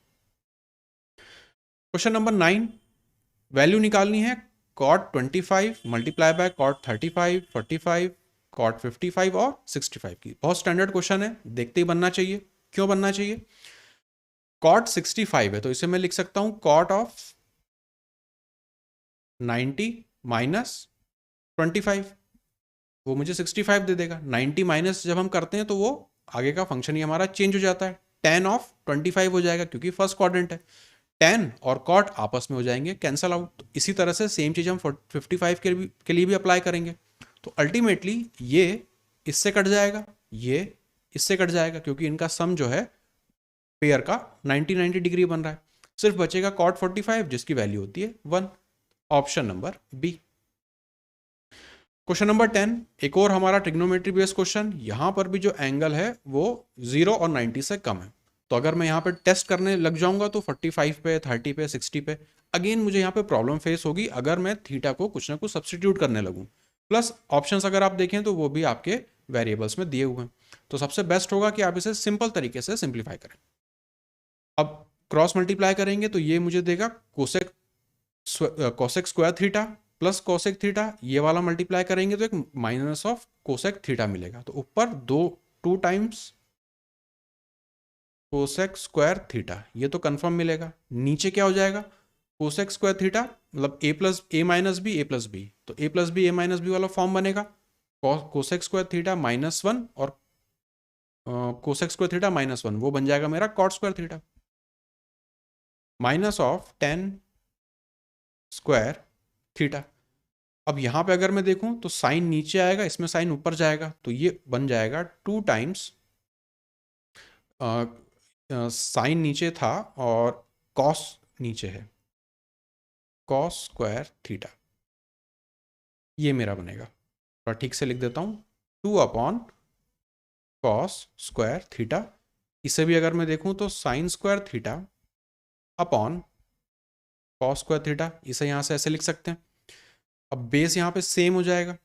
Speaker 1: क्वेश्चन नंबर 9, वैल्यू निकालनी है cot 25 multiply by cot 35, 45, cot 55 और 65 की। बहुत स्टैंडर्ड क्वेश्चन है, देखते ही बनना चाहिए। क्यों बनना चाहिए? कॉट 65 है तो इसे मैं लिख सकता हूं कॉट ऑफ 90 माइनस 25, वो मुझे 65 दे देगा। 90 माइनस जब हम करते हैं तो वो आगे का फंक्शन ही हमारा चेंज हो जाता है, tan ऑफ 25 हो जाएगा क्योंकि फर्स्ट क्वाड्रेंट है। tan और cot आपस में हो जाएंगे कैंसल आउट। तो इसी तरह से सेम चीज हम 55 के लिए भी अप्लाई करेंगे। तो अल्टीमेटली ये इससे कट जाएगा, ये इससे कट जाएगा, क्योंकि इनका सम जो है पेयर का 90 डिग्री बन रहा है। सिर्फ बचेगा cot 45 जिसकी वैल्यू होती है 1। Option number B. Question number 10, एक और हमारा ट्रिग्नोमेट्री बेस्ड क्वेश्चन। यहां पर भी जो एंगल है वो 0 और 90 से कम है। तो अगर मैं यहाँ पे टेस्ट करने लग जाऊंगा तो 45 पे, 30 पे, 60 पे अगेन मुझे यहाँ पे प्रॉब्लम फेस होगी अगर मैं थीटा को कुछ ना कुछ सब्सटीट्यूट करने लगूं। प्लस ऑप्शंस अगर आप देखें तो वो भी आपके वेरिएबल्स में दिए हुए हैं। तो सबसे बेस्ट होगा कि आप इसे सिंपल तरीके से सिंप्लीफाई करें। अब क्रॉस मल्टीप्लाई करेंगे तो ये मुझे देगा cosec square theta plus cosec theta, ये वाला मल्टीप्लाई करेंगे तो एक माइनस ऑफ कोसेक थीटा मिलेगा। तो ऊपर 2 टाइम्स कोसेक स्क्वायर थीटा, ये तो कंफर्म मिलेगा। नीचे क्या हो जाएगा? कोसेक स्क्वायर थीटा मतलब ए प्लस ए माइनस बी, ए प्लस बी, तो A plus B A minus B वाला फॉर्म बनेगा। कोसेक स्क्वायर थीटा -1 और कोसेक स्क्वायर थीटा -1, वो बन जाएगा मेरा cot square theta minus of tan square theta. अब यहां पे अगर मैं देखूं तो साइन नीचे आएगा, इसमें साइन ऊपर जाएगा, तो ये बन जाएगा 2 टाइम्स साइन नीचे था और कॉस नीचे है, कॉस स्क्वायर थीटा, ये मेरा बनेगा। और ठीक से लिख देता हूं 2 अपॉन कॉस स्क्वायर थीटा। इसे भी अगर मैं देखूं तो sign square theta upon cos square theta, इसे यहां से ऐसे लिख सकते हैं। अब बेस यहां पे सेम हो जाएगा,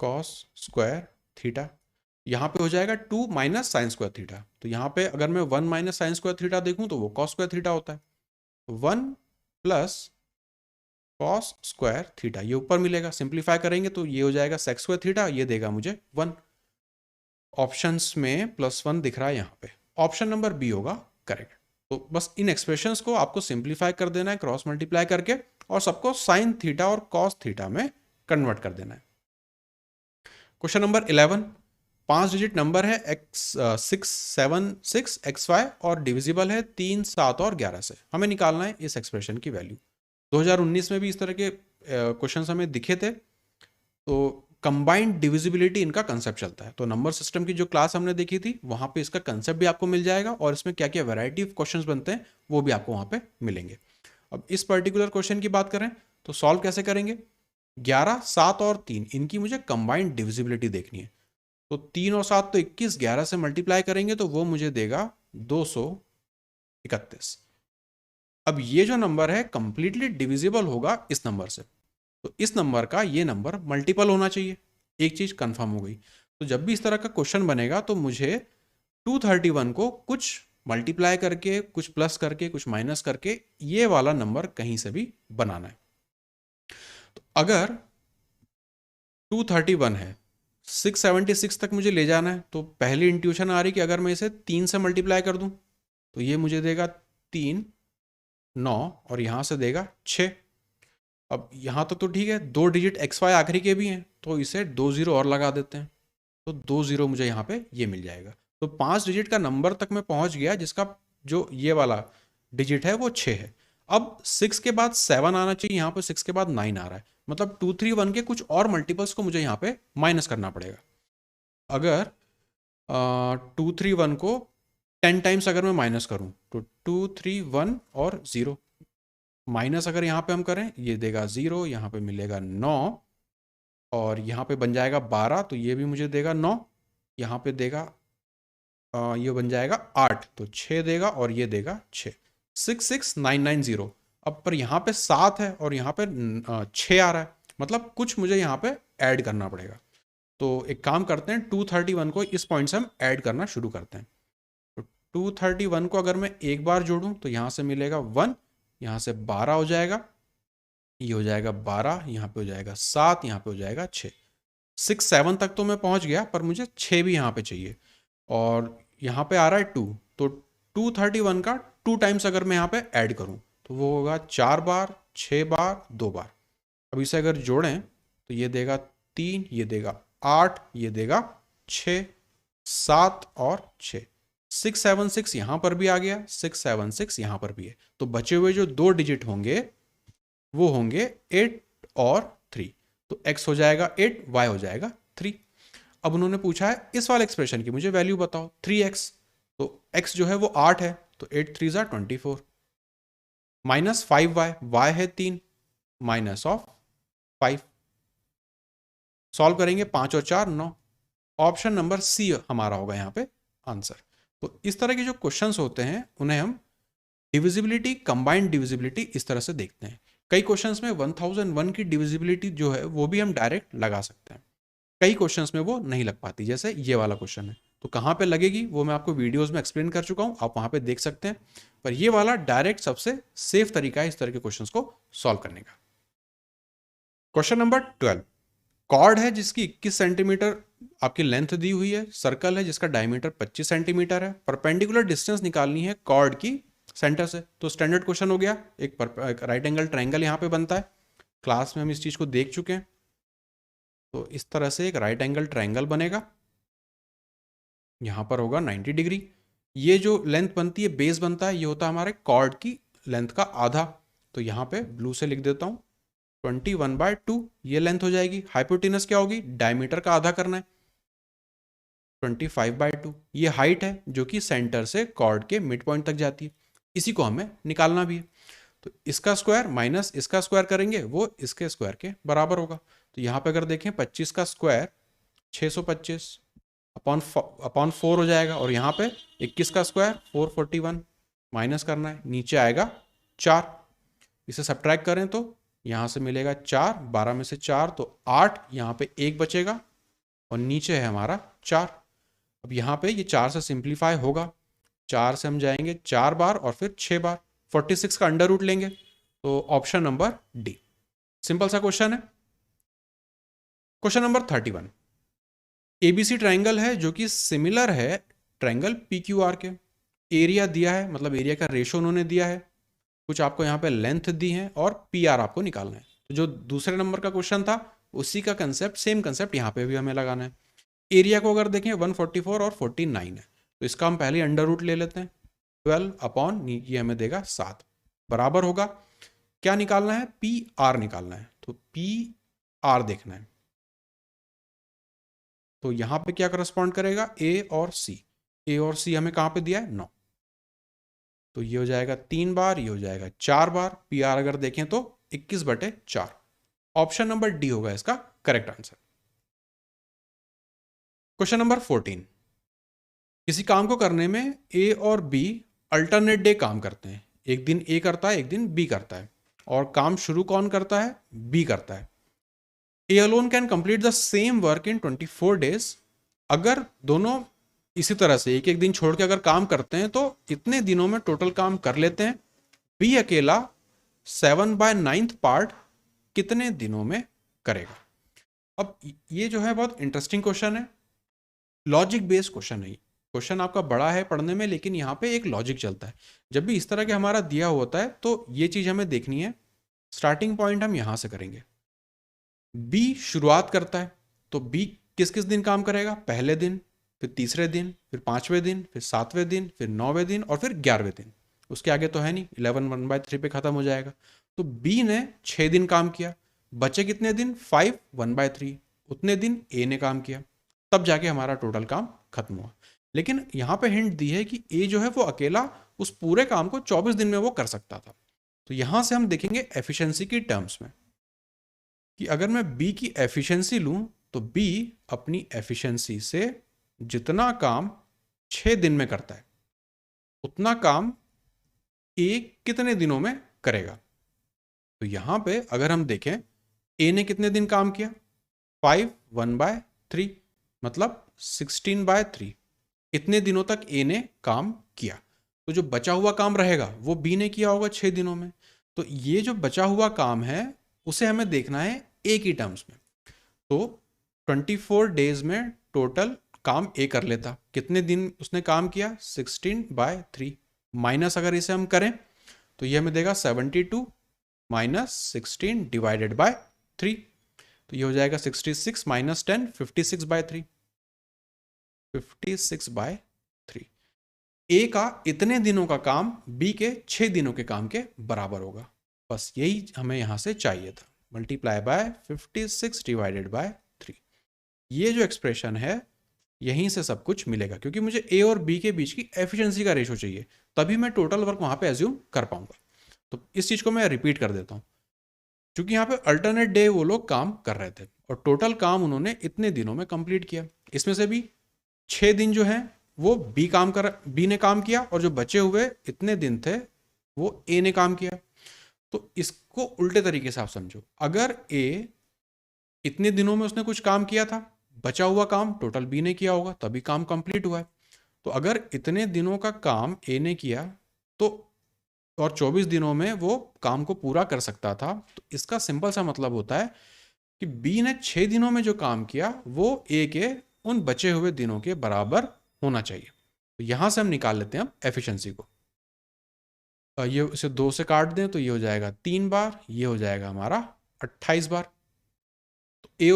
Speaker 1: कॉस स्क्वायर थीटा, यहां पे हो जाएगा 2 माइनस साइन स्क्वायर थीटा। तो यहां पे अगर मैं 1 माइनस साइन स्क्वायर थीटा देखूं तो वो कॉस स्क्वायर थीटा होता है। 1 प्लस कॉस स्क्वायर थीटा, ये ऊपर मिलेगा, सिंप्लीफाई करेंगे तो ये हो जाएगा सेक स्क्वायर थीटा, ये देगा मुझे 1। ऑप्शंस में +1 दिख रहा है यहाँ पे, ऑप्शन नंबर बी होगा करेक्ट। तो बस इन एक्सप्रेशंस को आपको सिंप्लीफाई कर देना है क्रॉस मल्टीप्लाई करके, और सबको साइन थीटा और कॉस थीटा में कन्वर्ट कर देना है। क्वेश्चन नंबर 11, 5 डिजिट नंबर है x676 xy और डिविजिबल है 3, 7 और 11 से। हमें निकालना है इस एक्सप्रेशन की वैल्यू। 2019 में भी इस तरह के क्वेश्चंस हमें दिखे थे। तो कंबाइंड डिविजिबिलिटी इनका कंसेप्ट चलता है। तो नंबर सिस्टम की जो क्लास हमने देखी थी वहां पे इसका कंसेप्ट भी आपको मिल जाएगा, और इसमें क्या क्या वैरायटी ऑफ क्वेश्चंस बनते हैं वो भी आपको वहां पे मिलेंगे। अब इस पर्टिकुलर क्वेश्चन की बात करें तो सॉल्व कैसे करेंगे? 11, 7 और 3 इनकी मुझे कंबाइंड डिविजिबिलिटी देखनी है। तो 3 और 7 तो 21, 11 से मल्टीप्लाई करेंगे तो वो मुझे देगा 231। अब ये जो नंबर है कंप्लीटली डिविजिबल होगा इस नंबर से, तो इस नंबर का ये नंबर मल्टीपल होना चाहिए। एक चीज कंफर्म हो गई। तो जब भी इस तरह का क्वेश्चन बनेगा तो मुझे 231 को कुछ मल्टीप्लाई करके, कुछ प्लस करके, कुछ माइनस करके ये वाला नंबर कहीं से भी बनाना है। तो अगर 231 है, 676 तक मुझे ले जाना है, तो पहली इंट्यूशन आ रही कि अगर मैं इसे 3 से मल्टीप्लाई कर दूं तो ये मुझे देगा 3, 9 और यहां से देगा 6। अब यहाँ तक तो ठीक है, 2 डिजिट XY आखिरी के भी हैं तो इसे 2 0 और लगा देते हैं, तो 2 0 मुझे यहाँ पे ये मिल जाएगा। तो 5 डिजिट का नंबर तक मैं पहुंच गया जिसका जो ये वाला डिजिट है वो 6 है। अब 6 के बाद 7 आना चाहिए, यहाँ पे 6 के बाद 9 आ रहा है, मतलब 231 के कुछ और मल्टीपल्स को मुझे यहाँ पे माइनस करना पड़ेगा। अगर 231 को 10 टाइम्स अगर मैं माइनस करूं तो 231 और 0 माइनस अगर यहाँ पे हम करें ये देगा 0, यहाँ पे मिलेगा 9 और यहाँ पे बन जाएगा 12, तो ये भी मुझे देगा 9, यहाँ पे देगा ये बन जाएगा 8, तो 6 देगा और ये देगा 6, 66990। अब पर यहाँ पे 7 है और यहाँ पे 6 आ रहा है, मतलब कुछ मुझे यहाँ पे ऐड करना पड़ेगा। तो एक काम करते हैं, 231 को इस पॉइंट से हम ऐड करना शुरू करते हैं। तो 231 को अगर मैं एक बार जोड़ूं तो यहाँ से मिलेगा 1, यहाँ से 12 हो जाएगा, ये हो जाएगा 12, यहाँ पे हो जाएगा 7, यहाँ पे हो जाएगा 6, 6 7 तक तो मैं पहुँच गया, पर मुझे 6 भी यहाँ पे चाहिए। और यहाँ पे आ रहा है 2, तो 231 का 2 टाइम्स अगर मैं यहाँ पे ऐड करूँ तो वो होगा 4 बार, 6 बार, 2 बार। अब इसे अगर जोड़ें तो ये देगा 3, ये देगा 8, ये देगा 6, 7 और 6, 676 यहाँ पर भी आ गया, 676 यहाँ पर भी है। तो बचे हुए जो 2 डिजिट होंगे वो होंगे 8 और 3। तो x हो जाएगा 8, y हो जाएगा 3। अब उन्होंने पूछा है इस वाले एक्सप्रेशन की मुझे वैल्यू बताओ, 3x। तो x जो है वो 8 है, तो 8 3 ज़ा 24, माइनस 5y, y है 3, माइनस ऑफ 5। सॉल्व करेंगे 5 और 4 9। ऑप्शन नंबर सी हमारा होगा यहाँ पे आंसर। तो इस तरह के जो क्वेश्चंस होते हैं उन्हें हम डिविजिबिलिटी, कंबाइंड डिविजिबिलिटी इस तरह से देखते हैं। कई क्वेश्चंस में 1001 की डिविजिबिलिटी जो है वो भी हम डायरेक्ट लगा सकते हैं, कई क्वेश्चंस में वो नहीं लग पाती, जैसे ये वाला क्वेश्चन है। तो कहाँ पे लगेगी वो मैं आपको वीडियोस में एक्सप्लेन कर चुका हूँ, आप वहाँ पे देख सकते हैं। पर ये वाला डायरेक्ट सबसे सेफ तरीका है इस तरह के क्वेश्चंस को सॉल्व करने का। क्वेश्चन नंबर 12, कॉर्ड है जिसकी 21 सेंटीमीटर आपकी लेंथ दी हुई है, सर्कल है जिसका डायमीटर 25 सेंटीमीटर है, परपेंडिकुलर डिस्टेंस निकालनी है कॉर्ड की सेंटर से। तो स्टैंडर्ड क्वेश्चन हो गया, एक राइट एंगल ट्रायंगल यहाँ पे बनता है, क्लास में हम इस चीज़ को देख चुके हैं। तो इस तरह से एक राइट एंगल ट्रायंगल बनेगा, यहाँ पर होगा 90 डिग्री। ये जो लेंथ बनती है, बेस बनता है, ये होता है हमारे कॉर्ड की लेंथ का आधा। तो यहाँ पे ब्लू से लिख देता हूँ 21/2 ये लेंथ हो जाएगी। हाइपोटेनस क्या होगी, डायमीटर का आधा करना है, 25/2 ये हाइट है जो कि सेंटर से कॉर्ड के मिड पॉइंट तक जाती है, इसी को हमें निकालना भी है। तो इसका स्क्वायर माइनस इसका स्क्वायर करेंगे वो इसके स्क्वायर के बराबर होगा। तो यहाँ पे अगर देखें 25 का स्क्वायर 625 अपॉन 4 हो जाएगा, और यहाँ पे 21 का स्क्वायर 441 माइनस करना है, नीचे आएगा 4। इसे सब्ट्रैक्ट करें तो यहाँ से मिलेगा 4, 12 में से 4 तो 8, यहाँ पे 1 बचेगा और नीचे है हमारा 4। अब यहाँ पे ये 4 से सिंप्लीफाई होगा, 4 से हम जाएंगे 4 बार और फिर 6 बार, 46 का अंडर रूट लेंगे। तो ऑप्शन नंबर डी, सिंपल सा क्वेश्चन है। क्वेश्चन नंबर 31, एबीसी ट्रायंगल है जो कि सिमिलर है ट्रायंगल पीक्यूआर के। एरिया दिया है, मतलब एरिया का रेशो उन्होंने दिया है, कुछ आपको यहाँ पे लेंथ दी है और पीआर आपको निकालना है। तो जो दूसरे नंबर का क्वेश्चन था उसी का कंसेप्ट, सेम कंसेप्ट यहाँ पे भी हमें लगाना है। एरिया को अगर देखें 144 और 49 है, तो इसका हम पहले अंडर रूट ले लेते हैं, 12 अपॉन ये हमें देगा 7 बराबर होगा, क्या निकालना है, पी आर निकालना है। तो पी आर देखना है, तो यहाँ पे क्या करस्पॉन्ड करेगा, ए और सी। ए और सी हमें कहाँ पे दिया है, 9। तो ये हो जाएगा 3 बार, ये हो जाएगा 4 बार। पी आर अगर देखें तो 21/4। ऑप्शन नंबर डी होगा इसका करेक्ट आंसर। क्वेश्चन नंबर 14, किसी काम को करने में ए और बी अल्टरनेट डे काम करते हैं, एक दिन ए करता है एक दिन बी करता है, और काम शुरू कौन करता है, बी करता है। A alone can complete the same work in 24 days. अगर दोनों इसी तरह से एक एक दिन छोड़ के अगर काम करते हैं तो इतने दिनों में टोटल काम कर लेते हैं। बी अकेला 7/9 पार्ट कितने दिनों में करेगा। अब ये जो है बहुत इंटरेस्टिंग क्वेश्चन है, लॉजिक बेस्ड क्वेश्चन है। क्वेश्चन आपका बड़ा है पढ़ने में, लेकिन यहाँ पे एक लॉजिक चलता है। जब भी इस तरह के हमारा दिया होता है तो ये चीज हमें देखनी है। स्टार्टिंग पॉइंट हम यहां से करेंगे, बी शुरुआत करता है, तो बी किस किस दिन काम करेगा, पहले दिन, फिर तीसरे दिन, फिर 5वें दिन, फिर 7वें दिन, फिर 9वें दिन और फिर 11वें दिन। उसके आगे तो है नहीं, 11 1/3 पे खत्म हो जाएगा। तो बी ने 6 दिन काम किया, बचे कितने दिन, 5 1/3, उतने दिन ए ने काम किया, तब जाके हमारा टोटल काम खत्म हुआ। लेकिन यहाँ पे हिंट दी है कि ए जो है वो अकेला उस पूरे काम को 24 दिन में वो कर सकता था। तो यहां से हम देखेंगे एफिशिएंसी की टर्म्स में कि अगर मैं बी की एफिशिएंसी लूं तो बी अपनी एफिशिएंसी से जितना काम 6 दिन में करता है उतना काम ए कितने दिनों में करेगा। तो यहां पे अगर हम देखें ए ने कितने दिन काम किया, 5 1/3 मतलब 16/3, इतने दिनों तक ए ने काम किया। तो जो बचा हुआ काम रहेगा वो बी ने किया होगा 6 दिनों में। तो ये जो बचा हुआ काम है उसे हमें देखना है ए की टर्म्स में। तो 24 डेज में टोटल काम ए कर लेता। कितने दिन उसने काम किया? 16/3 माइनस अगर इसे हम करें तो ये हमें देगा 72 माइनस 16 डिवाइडेड बाय 3। तो ये हो जाएगा 66 माइनस 10 56/3 56/3। ए का इतने दिनों का काम बी के 6 दिनों के काम के बराबर होगा। बस यही हमें यहां से चाहिए था। Multiply by 56 divided by 3। ये जो एक्सप्रेशन है यहीं से सब कुछ मिलेगा, क्योंकि मुझे ए और बी के बीच की एफिशिएंसी का रेशो चाहिए, तभी मैं टोटल वर्क वहां पे एज्यूम कर पाऊंगा। तो इस चीज को मैं रिपीट कर देता हूं। क्योंकि यहाँ पे अल्टरनेट डे वो लोग काम कर रहे थे और टोटल काम उन्होंने इतने दिनों में कंप्लीट किया। इसमें से भी 6 दिन जो है वो बी ने काम किया, और जो बचे हुए इतने दिन थे वो ए ने काम किया। तो इसको उल्टे तरीके से आप समझो। अगर ए इतने दिनों में उसने कुछ काम किया था, बचा हुआ काम टोटल बी ने किया होगा, तभी काम कंप्लीट हुआ है। तो अगर इतने दिनों का काम ए ने किया तो और 24 दिनों में वो काम को पूरा कर सकता था, तो इसका सिंपल सा मतलब होता है कि बी ने 6 दिनों में जो काम किया वो ए के उन बचे हुए दिनों के बराबर होना चाहिए। तो यहां से हम निकाल लेते हैं अब एफिशिएंसी को। ये इसे 2 से काट दें तो ये हो जाएगा 3 बार, ये हो जाएगा हमारा 28 बार। तो ए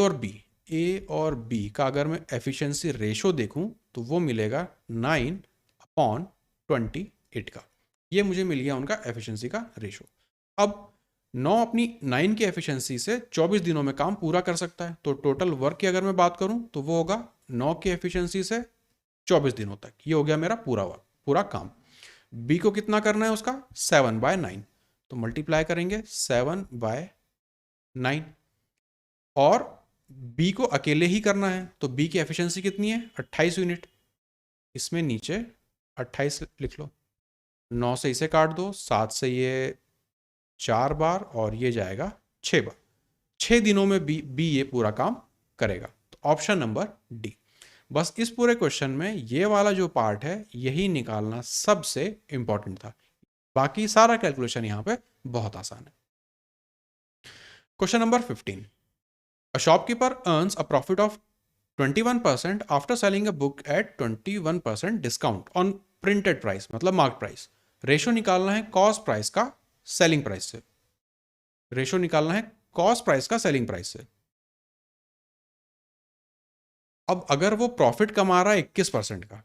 Speaker 1: और बी का अगर मैं एफिशिएंसी रेशो देखूं तो वो मिलेगा 9/28 का। ये मुझे मिल गया उनका एफिशिएंसी का रेशो। अब 9 अपनी 9 की एफिशिएंसी से 24 दिनों में काम पूरा कर सकता है। तो टोटल वर्क की अगर मैं बात करूं तो वो होगा 9 की एफिशिएंसी से 24 दिनों तक। ये हो गया मेरा पूरा वर्क, पूरा काम। बी को कितना करना है उसका? 7/9। तो मल्टीप्लाई करेंगे 7/9, और बी को अकेले ही करना है तो बी की एफिशिएंसी कितनी है? 28 यूनिट। इसमें नीचे 28 लिख लो, 9 से इसे काट दो, 7 से ये 4 बार, और ये जाएगा 6 बार। 6 दिनों में बी ये पूरा काम करेगा। तो ऑप्शन नंबर डी। बस इस पूरे क्वेश्चन में ये वाला जो पार्ट है यही निकालना सबसे इंपॉर्टेंट था। बाकी सारा कैलकुलेशन यहां पे बहुत आसान है। Question number 15। A shopkeeper earns a profit of 21% after selling a book at 21% discount on printed price, मतलब मार्क प्राइस। रेशो निकालना है कॉस्ट प्राइस का सेलिंग प्राइस से। रेशो निकालना है कॉस्ट प्राइस का सेलिंग प्राइस से। अब अगर वो प्रॉफिट कमा रहा है 21% का,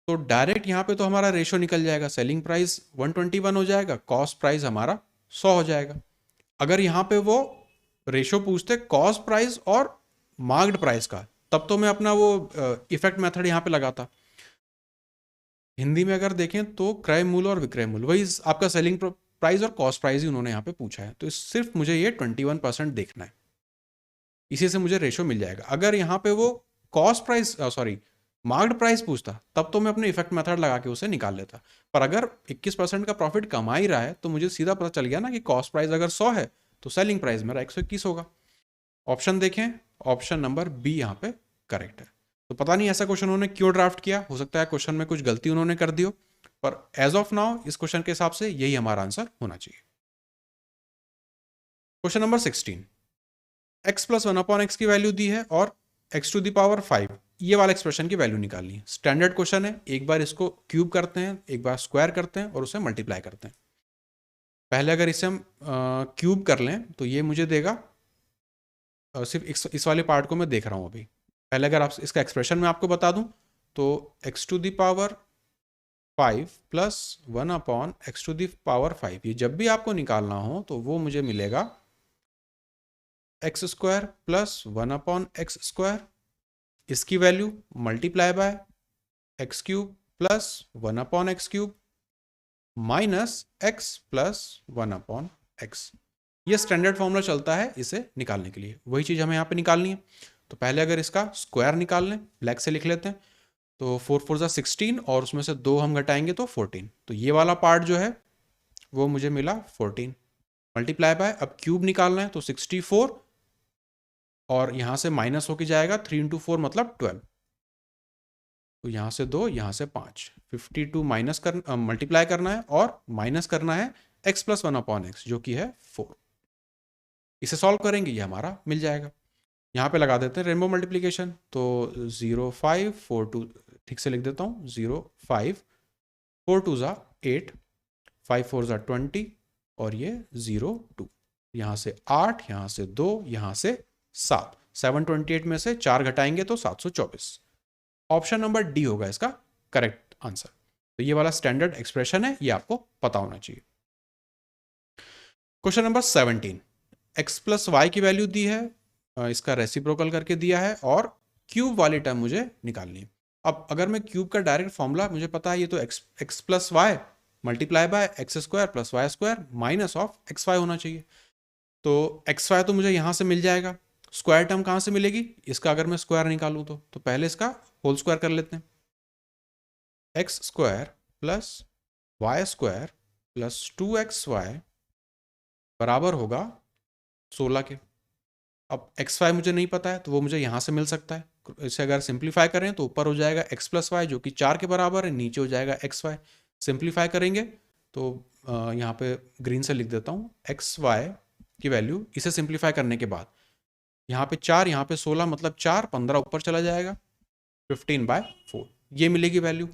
Speaker 1: तो डायरेक्ट यहां पे तो हमारा रेशो निकल जाएगा। सेलिंग प्राइस 121 हो जाएगा, कॉस्ट प्राइस हमारा 100 हो जाएगा। अगर यहां पे वो रेशो पूछते कॉस्ट प्राइस और मार्क्ड प्राइस का, तब तो मैं अपना वो इफेक्ट मेथड यहां पे लगाता। हिंदी में अगर देखें तो क्रय मूल्य और विक्रय मूल्य, वही आपका सेलिंग प्राइस और कॉस्ट प्राइस ही उन्होंने यहाँ पे पूछा है। तो सिर्फ मुझे ये 21% देखना है, इसी से मुझे रेशो मिल जाएगा। अगर यहाँ पे वो कॉस्ट प्राइस मार्क्ड प्राइस पूछता, तब तो मैं अपने इफेक्ट मेथड लगा के उसे निकाल लेता। पर अगर 21% का प्रॉफिट कमा ही रहा है तो मुझे सीधा पता चल गया ना कि कॉस्ट प्राइस अगर 100 है तो सेलिंग प्राइस मेरा 121 होगा। ऑप्शन देखें, ऑप्शन नंबर बी यहाँ पे करेक्ट है। तो पता नहीं ऐसा क्वेश्चन उन्होंने क्यों ड्राफ्ट किया, हो सकता है क्वेश्चन में कुछ गलती उन्होंने कर दी हो, पर एज ऑफ नाउ इस क्वेश्चन के हिसाब से यही हमारा आंसर होना चाहिए। Question number 16। x plus 1/x की वैल्यू दी है और x टू द पावर 5 ये वाला एक्सप्रेशन की वैल्यू निकालनी है। स्टैंडर्ड क्वेश्चन है, एक बार इसको क्यूब करते हैं, एक बार स्क्वायर करते हैं और उसे मल्टीप्लाई करते हैं। पहले अगर इसे हम क्यूब कर लें तो ये मुझे देगा, सिर्फ इस वाले पार्ट को मैं देख रहा हूँ अभी। पहले अगर आप इसका एक्सप्रेशन मैं आपको बता दूं तो x to the power 5 plus 1/x to the power 5, ये जब भी आपको निकालना हो तो वो मुझे मिलेगा x square plus 1/x square, इसकी value multiply by x cube plus 1/x cube minus x plus 1/x। ये स्टैंडर्ड फॉर्मूला चलता है इसे निकालने के लिए, वही चीज़ हमें यहाँ पे निकालनी है। तो पहले अगर इसका स्क्वायर निकाल लें, ब्लैक से लिख लेते हैं, तो 4 4 जा 16 और उसमें से 2 हम घटाएंगे तो 14। तो ये वाला पार्ट जो है वो मुझे मिला 14 मल्टीप्लाई बाय, अब क्यूब निकालना है तो 64 और यहाँ से माइनस होके जाएगा 3 × 4 मतलब 12। तो यहाँ से 2 यहाँ से 5, 52 माइनस कर मल्टीप्लाई करना है और माइनस करना है x प्लस 1/x जो कि है 4। इसे सॉल्व करेंगे, ये हमारा मिल जाएगा। यहाँ पे लगा देते हैं रेनबो मल्टीप्लीकेशन, तो 0 5 4 2, ठीक से लिख देता हूँ, 0 5 4 2 ज़ा 8, 5 4 ज़ा 20 और ये 0 2, यहाँ से 8, यहाँ से 2, यहाँ से 7, 728 में से 4 घटाएंगे तो 724। ऑप्शन नंबर डी होगा इसका करेक्ट आंसर। तो ये वाला स्टैंडर्ड एक्सप्रेशन है, ये आपको पता होना चाहिए। Question number 17, x plus Y की वैल्यू दी है, इसका रेसिप्रोकल करके दिया है और क्यूब वाली टर्म मुझे निकालनी है। अब अगर मैं क्यूब का डायरेक्ट फॉर्मूला मुझे पता है, ये तो x plus Y multiply by X square plus Y square minus of X Y होना चाहिए। तो एक्स वाई तो मुझे यहाँ से मिल जाएगा, स्क्वायर टर्म कहाँ से मिलेगी, इसका अगर मैं स्क्वायर निकालूँ तो पहले इसका होल स्क्वायर कर लेते हैं। X square plus Y square plus 2xy बराबर होगा 16 के। अब एक्स वाई मुझे नहीं पता है तो वो मुझे यहाँ से मिल सकता है, इसे अगर सिंप्लीफाई करें तो ऊपर हो जाएगा x प्लस वाई जो कि 4 के बराबर है, नीचे हो जाएगा एक्स वाई। सिंप्लीफाई करेंगे तो यहाँ पे ग्रीन से लिख देता हूँ एक्स वाई की वैल्यू, इसे सिंप्लीफाई करने के बाद यहाँ पे 4, यहाँ पे 16, मतलब 4 15 ऊपर चला जाएगा, 15/4 ये मिलेगी वैल्यू।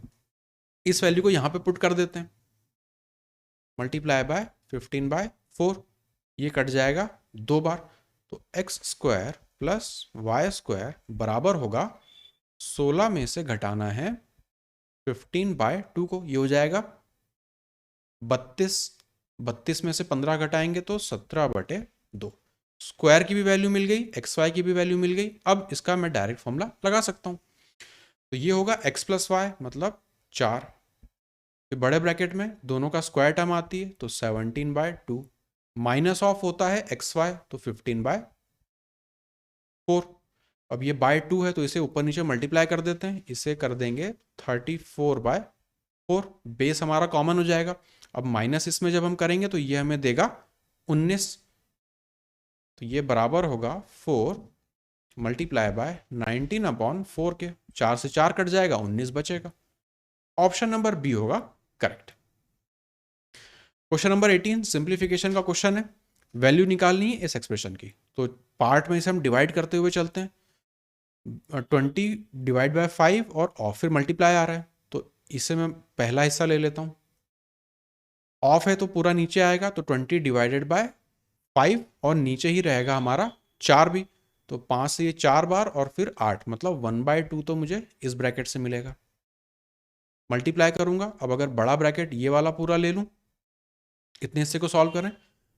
Speaker 1: इस वैल्यू को यहाँ पे पुट कर देते हैं, मल्टीप्लाई बाय 15/4, ये कट जाएगा 2 बार, तो X square plus Y square बराबर होगा 16 में से घटाना है 15/2 को, ये हो जाएगा 32, 32 में से 15 घटाएंगे तो 17/2। स्क्वायर की भी वैल्यू मिल गई, एक्स वाई की भी वैल्यू मिल गई। अब इसका मैं डायरेक्ट फॉर्मूला लगा सकता हूँ, तो ये होगा एक्स प्लस वाई मतलब 4, फिर बड़े ब्रैकेट में दोनों का स्क्वायर टर्म आती है तो 17/2 माइनस ऑफ होता है एक्स वाई तो 15/4। अब ये बाय 2 है तो इसे ऊपर नीचे मल्टीप्लाई कर देते हैं, इसे कर देंगे 34/4, बेस हमारा कॉमन हो जाएगा। अब माइनस इसमें जब हम करेंगे तो ये हमें देगा 19, तो ये बराबर होगा 4 मल्टीप्लाई बाय 19/4 के, 4 से 4 कट जाएगा, 19 बचेगा। ऑप्शन नंबर बी होगा करेक्ट। क्वेश्चन नंबर 18 सिंप्लीफिकेशन का क्वेश्चन है, वैल्यू निकालनी है इस एक्सप्रेशन की, तो पार्ट में इसे हम डिवाइड करते हुए चलते हैं। 20 डिवाइड बाय 5 और फिर मल्टीप्लाई आ रहा है, तो इसे मैं पहला हिस्सा ले लेता हूँ, ऑफ है तो पूरा नीचे आएगा, तो 20 डिवाइडेड बाय 5 और नीचे ही रहेगा हमारा 4 भी, तो 5 से ये 4 बार और फिर 8, मतलब 1/2 तो मुझे इस ब्रैकेट से मिलेगा। मल्टीप्लाई करूंगा, अब अगर बड़ा ब्रैकेट ये वाला पूरा ले लूं, इतने हिस्से को सॉल्व करें,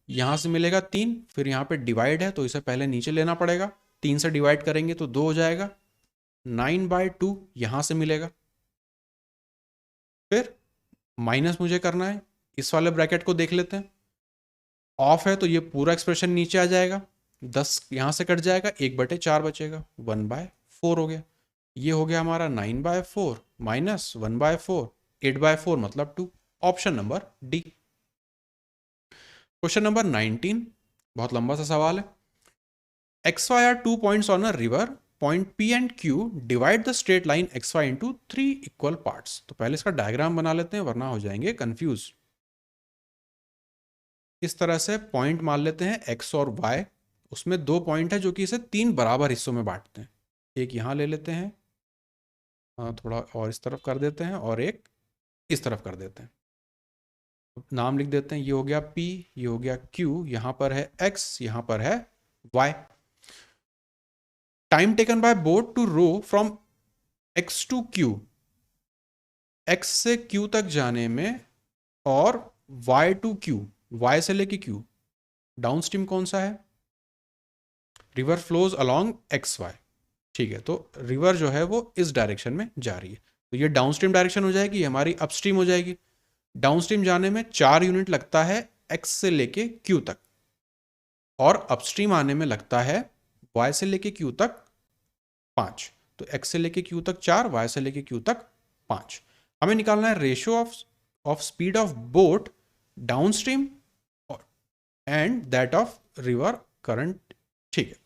Speaker 1: यहाँ से मिलेगा 3, फिर यहाँ पे डिवाइड है तो इसे पहले नीचे लेना पड़ेगा, 3 से डिवाइड करेंगे तो 2 हो जाएगा, 9/2 यहाँ से मिलेगा। फिर माइनस मुझे करना है, इस वाले ब्रैकेट को देख लेते हैं, ऑफ है तो ये पूरा एक्सप्रेशन नीचे आ जाएगा, 10 यहाँ से कट जाएगा, 1/4 बचेगा, 1/4 हो गया। ये हो गया हमारा 9/4 माइनस 1/4, 8/4 मतलब 2। Option number D. Question number 19 बहुत लंबा सा सवाल है, X Y are 2 points on a river, point P and Q divide the straight line X Y into 3 equal parts. तो पहले इसका डायग्राम बना लेते हैं वरना हो जाएंगे कंफ्यूज। इस तरह से पॉइंट मान लेते हैं एक्स और वाई, उसमें 2 पॉइंट है जो कि इसे 3 बराबर हिस्सों में बांटते हैं, एक यहाँ ले लेते हैं, थोड़ा और इस तरफ कर देते हैं और एक इस तरफ कर देते हैं, नाम लिख देते हैं, ये हो गया P, ये हो गया Q, यहाँ पर है X, यहाँ पर है Y। Time taken by boat to row from X to Q, X से Q तक जाने में, और Y टू Q, Y से लेके Q, डाउन स्ट्रीम कौन सा है, रिवर फ्लोज अलोंग XY, ठीक है, तो रिवर जो है वो इस डायरेक्शन में जा रही है, तो ये डाउन स्ट्रीम डायरेक्शन हो जाएगी, हमारी अपस्ट्रीम हो जाएगी। डाउनस्ट्रीम जाने में 4 यूनिट लगता है x से लेके q तक, और अपस्ट्रीम आने में लगता है y से लेके q तक 5, तो x से लेके q तक 4, y से लेके q तक 5। हमें निकालना है ratio of speed of boat downstream and that of river current, ठीक है,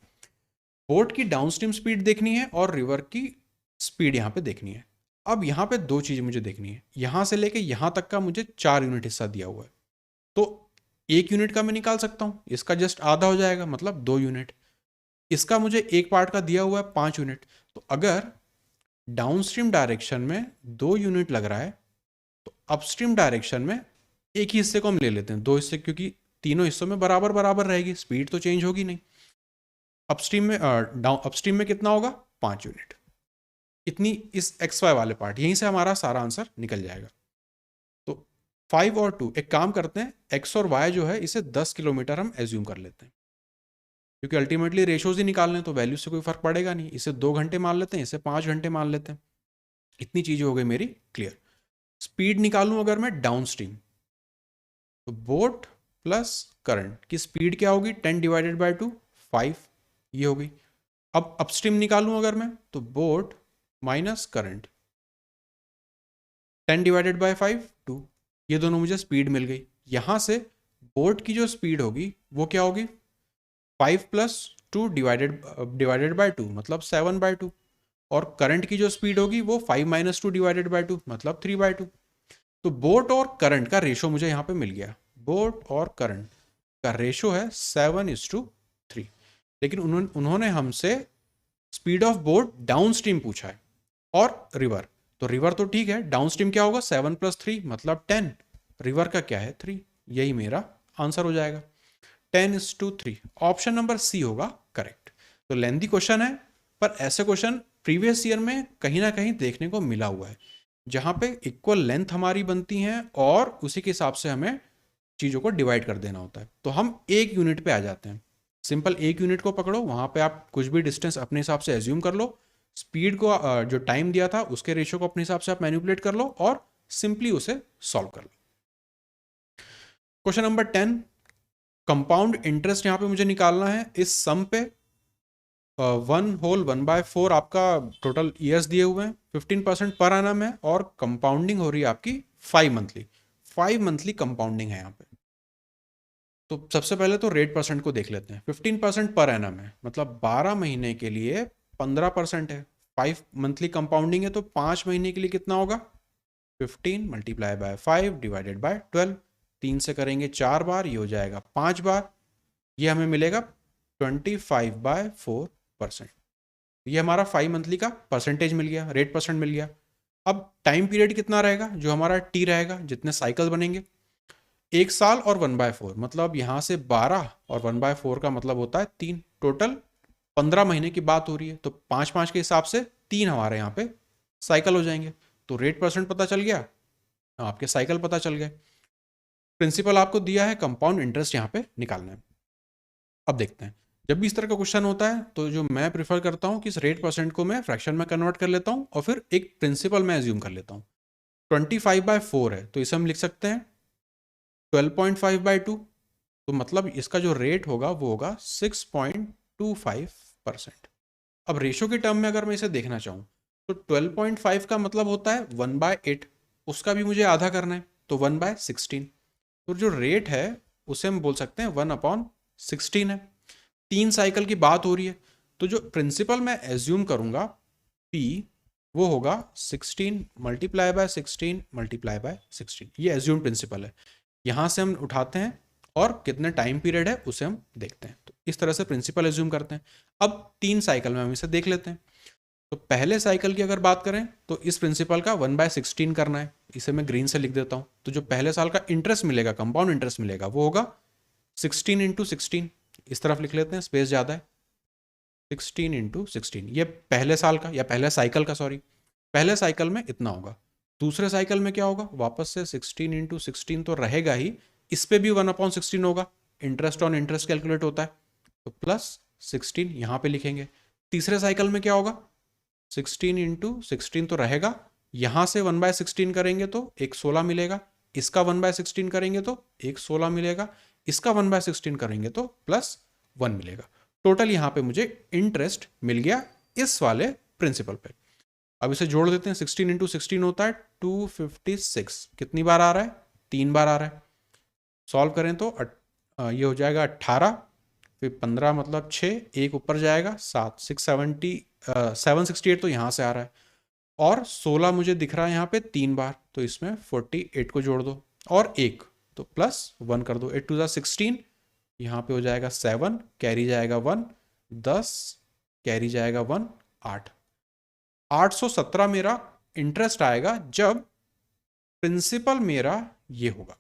Speaker 1: बोट की डाउनस्ट्रीम स्पीड देखनी है और रिवर की स्पीड यहाँ पे देखनी है। अब यहाँ पे 2 चीज़ मुझे देखनी है, यहाँ से लेके यहाँ तक का मुझे 4 यूनिट हिस्सा दिया हुआ है, तो 1 यूनिट का मैं निकाल सकता हूँ, इसका जस्ट आधा हो जाएगा मतलब 2 यूनिट। इसका मुझे एक पार्ट का दिया हुआ है 5 यूनिट। तो अगर डाउनस्ट्रीम डायरेक्शन में 2 यूनिट लग रहा है तो अपस्ट्रीम डायरेक्शन में एक ही हिस्से को हम ले लेते हैं, 2 हिस्से, क्योंकि तीनों हिस्सों में बराबर बराबर रहेगी, स्पीड तो चेंज होगी नहीं। अपस्ट्रीम में अपस्ट्रीम में कितना होगा? 5 यूनिट। इतनी इस एक्स वाई वाले पार्ट, यहीं से हमारा सारा आंसर निकल जाएगा। तो 5 और 2, एक काम करते हैं, एक्स और वाई जो है इसे 10 किलोमीटर हम एज्यूम कर लेते हैं, क्योंकि अल्टीमेटली रेशोज ही निकालने हैं तो वैल्यू से कोई फर्क पड़ेगा नहीं। इसे 2 घंटे मान लेते हैं, इसे 5 घंटे मान लेते हैं। इतनी चीजें हो गई मेरी क्लियर। स्पीड निकालूं अगर मैं डाउनस्ट्रीम, तो बोट प्लस करंट की स्पीड क्या होगी? 10 डिवाइडेड बाय 2, 5, ये हो गई। अब अपस्ट्रीम निकालूं अगर मैं, तो boat minus current, 10 divided by 5, 2, ये दोनों मुझे स्पीड मिल गई। यहां से बोट की जो स्पीड होगी वो क्या होगी? 5 प्लस 2 डिवाइडेड बाय 2 मतलब 7 बाय 2, और करंट की जो स्पीड होगी वो 5 माइनस 2 डिवाइडेड बाय 2 मतलब 3 बाय 2। तो बोट और करंट का रेशो मुझे यहाँ पे मिल गया। बोट और करंट का रेशो है 7:3। लेकिन उन्होंने हमसे speed of boat down stream पूछा है और रिवर, तो रिवर तो ठीक है, डाउन स्ट्रीम क्या होगा? 7 + 3 मतलब 10, रिवर का क्या है? 3। यही मेरा आंसर हो जाएगा, 10:3। ऑप्शन नंबर सी होगा करेक्ट। तो लेंथी क्वेश्चन है, पर ऐसे क्वेश्चन प्रीवियस ईयर में कहीं ना कहीं देखने को मिला हुआ है, जहां पे इक्वल लेंथ हमारी बनती हैं और उसी के हिसाब से हमें चीज़ों को डिवाइड कर देना होता है। तो हम एक यूनिट पे आ जाते हैं। सिंपल एक यूनिट को पकड़ो, वहां पे आप कुछ भी डिस्टेंस अपने हिसाब से एज्यूम कर लो, स्पीड को जो टाइम दिया था उसके रेशियो को अपने हिसाब से आप मैनिपुलेट कर लो और सिंपली उसे सॉल्व कर लो। क्वेश्चन नंबर 10, कंपाउंड इंटरेस्ट यहां पे मुझे निकालना है। इस सम पे 1/4 आपका टोटल ईयर्स दिए हुए हैं, 15% पर एनम है, और कंपाउंडिंग हो रही है आपकी 5 मंथली कंपाउंडिंग है यहाँ पे। तो सबसे पहले तो रेट परसेंट को देख लेते हैं। 15% पर एनम है मतलब 12 महीने के लिए 15% है। 5 मंथली कंपाउंडिंग है तो 5 महीने के लिए कितना होगा? 15 मल्टीप्लाई बाय 5 डिवाइडेड बाय 12। 3 से करेंगे 4 बार, ये हो जाएगा 5 बार, ये हमें मिलेगा 25/4%। ये हमारा 5 मंथली का परसेंटेज मिल गया, रेट परसेंट मिल गया। अब टाइम पीरियड कितना रहेगा? जो हमारा टी रहेगा, जितने साइकिल बनेंगे, 1 साल और 1/4 मतलब यहाँ से 12 और 1/4 का मतलब होता है 3, टोटल 15 महीने की बात हो रही है। तो 5-5 के हिसाब से 3 हमारे यहाँ पे साइकिल हो जाएंगे। तो रेट परसेंट पता चल गया, आपके साइकिल पता चल गए। प्रिंसिपल आपको दिया है, कंपाउंड इंटरेस्ट यहाँ पे निकालना है। अब देखते हैं, जब भी इस तरह का क्वेश्चन होता है तो जो मैं प्रीफर करता हूँ कि इस रेट परसेंट को मैं फ्रैक्शन में कन्वर्ट कर लेता हूँ और फिर एक प्रिंसिपल में एज्यूम कर लेता हूँ। 25/4 है तो इसे हम लिख सकते हैं 12.5/2, तो मतलब इसका जो रेट होगा वो होगा 6.25%। अब रेशो के टर्म में अगर मैं इसे देखना चाहूँ तो 12.5 का मतलब होता है 1/8, उसका भी मुझे आधा करना है तो 1/16। तो जो रेट है उसे हम बोल सकते हैं 1/16 है। 3 साइकिल की बात हो रही है तो जो प्रिंसिपल मैं एज्यूम करूंगा P वो होगा 16 मल्टीप्लाई बाय 16 मल्टीप्लाई बाय 16, ये एज्यूम प्रिंसिपल है। यहां से हम उठाते हैं और कितने टाइम पीरियड है उसे हम देखते हैं। तो इस तरह से प्रिंसिपल एज्यूम करते हैं। अब 3 साइकिल में हम इसे देख लेते हैं। तो पहले साइकिल की अगर बात करें तो इस प्रिंसिपल का 1/16 करना है, इसे मैं ग्रीन से लिख देता हूं। तो जो पहले साल का इंटरेस्ट मिलेगा, कंपाउंड इंटरेस्ट मिलेगा, वो होगा 16 × 16, इस तरफ लिख लेते हैं, स्पेस ज़्यादा है, 16 × 16, ये पहले साल का या पहले साइकिल का, सॉरी, पहले साइकिल में इतना होगा। दूसरे साइकिल में क्या होगा? वापस से 16 × 16 तो रहेगा ही, इस पे भी 1/16 होगा, इंटरेस्ट ऑन इंटरेस्ट कैलकुलेट होता है, तो +16 यहाँ पे लिखेंगे। तीसरे साइकिल में क्या होगा? 16 × 16 तो रहेगा, यहाँ से 1/16 करेंगे तो एक 16 मिलेगा, इसका 1/16 करेंगे तो एक 16 मिलेगा, इसका 1/16 करेंगे तो +1 मिलेगा। टोटल यहाँ पे मुझे इंटरेस्ट मिल गया इस वाले प्रिंसिपल पे। अब इसे जोड़ देते हैं, 16 × 16 होता है 256, कितनी बार आ रहा है? 3 बार आ रहा है। सॉल्व करें तो ये हो जाएगा 18, फिर 15 मतलब 6, एक ऊपर जाएगा 7, 768 तो यहाँ से आ रहा है, और 16 मुझे दिख रहा है यहाँ पे 3 बार, तो इसमें 48 को जोड़ दो और एक तो प्लस 1 कर दो, 8 टू ज़ा 16, यहाँ पे हो जाएगा 7, कैरी जाएगा 1, 10 कैरी जाएगा 1, 8, 817 मेरा इंटरेस्ट आएगा जब प्रिंसिपल मेरा ये होगा।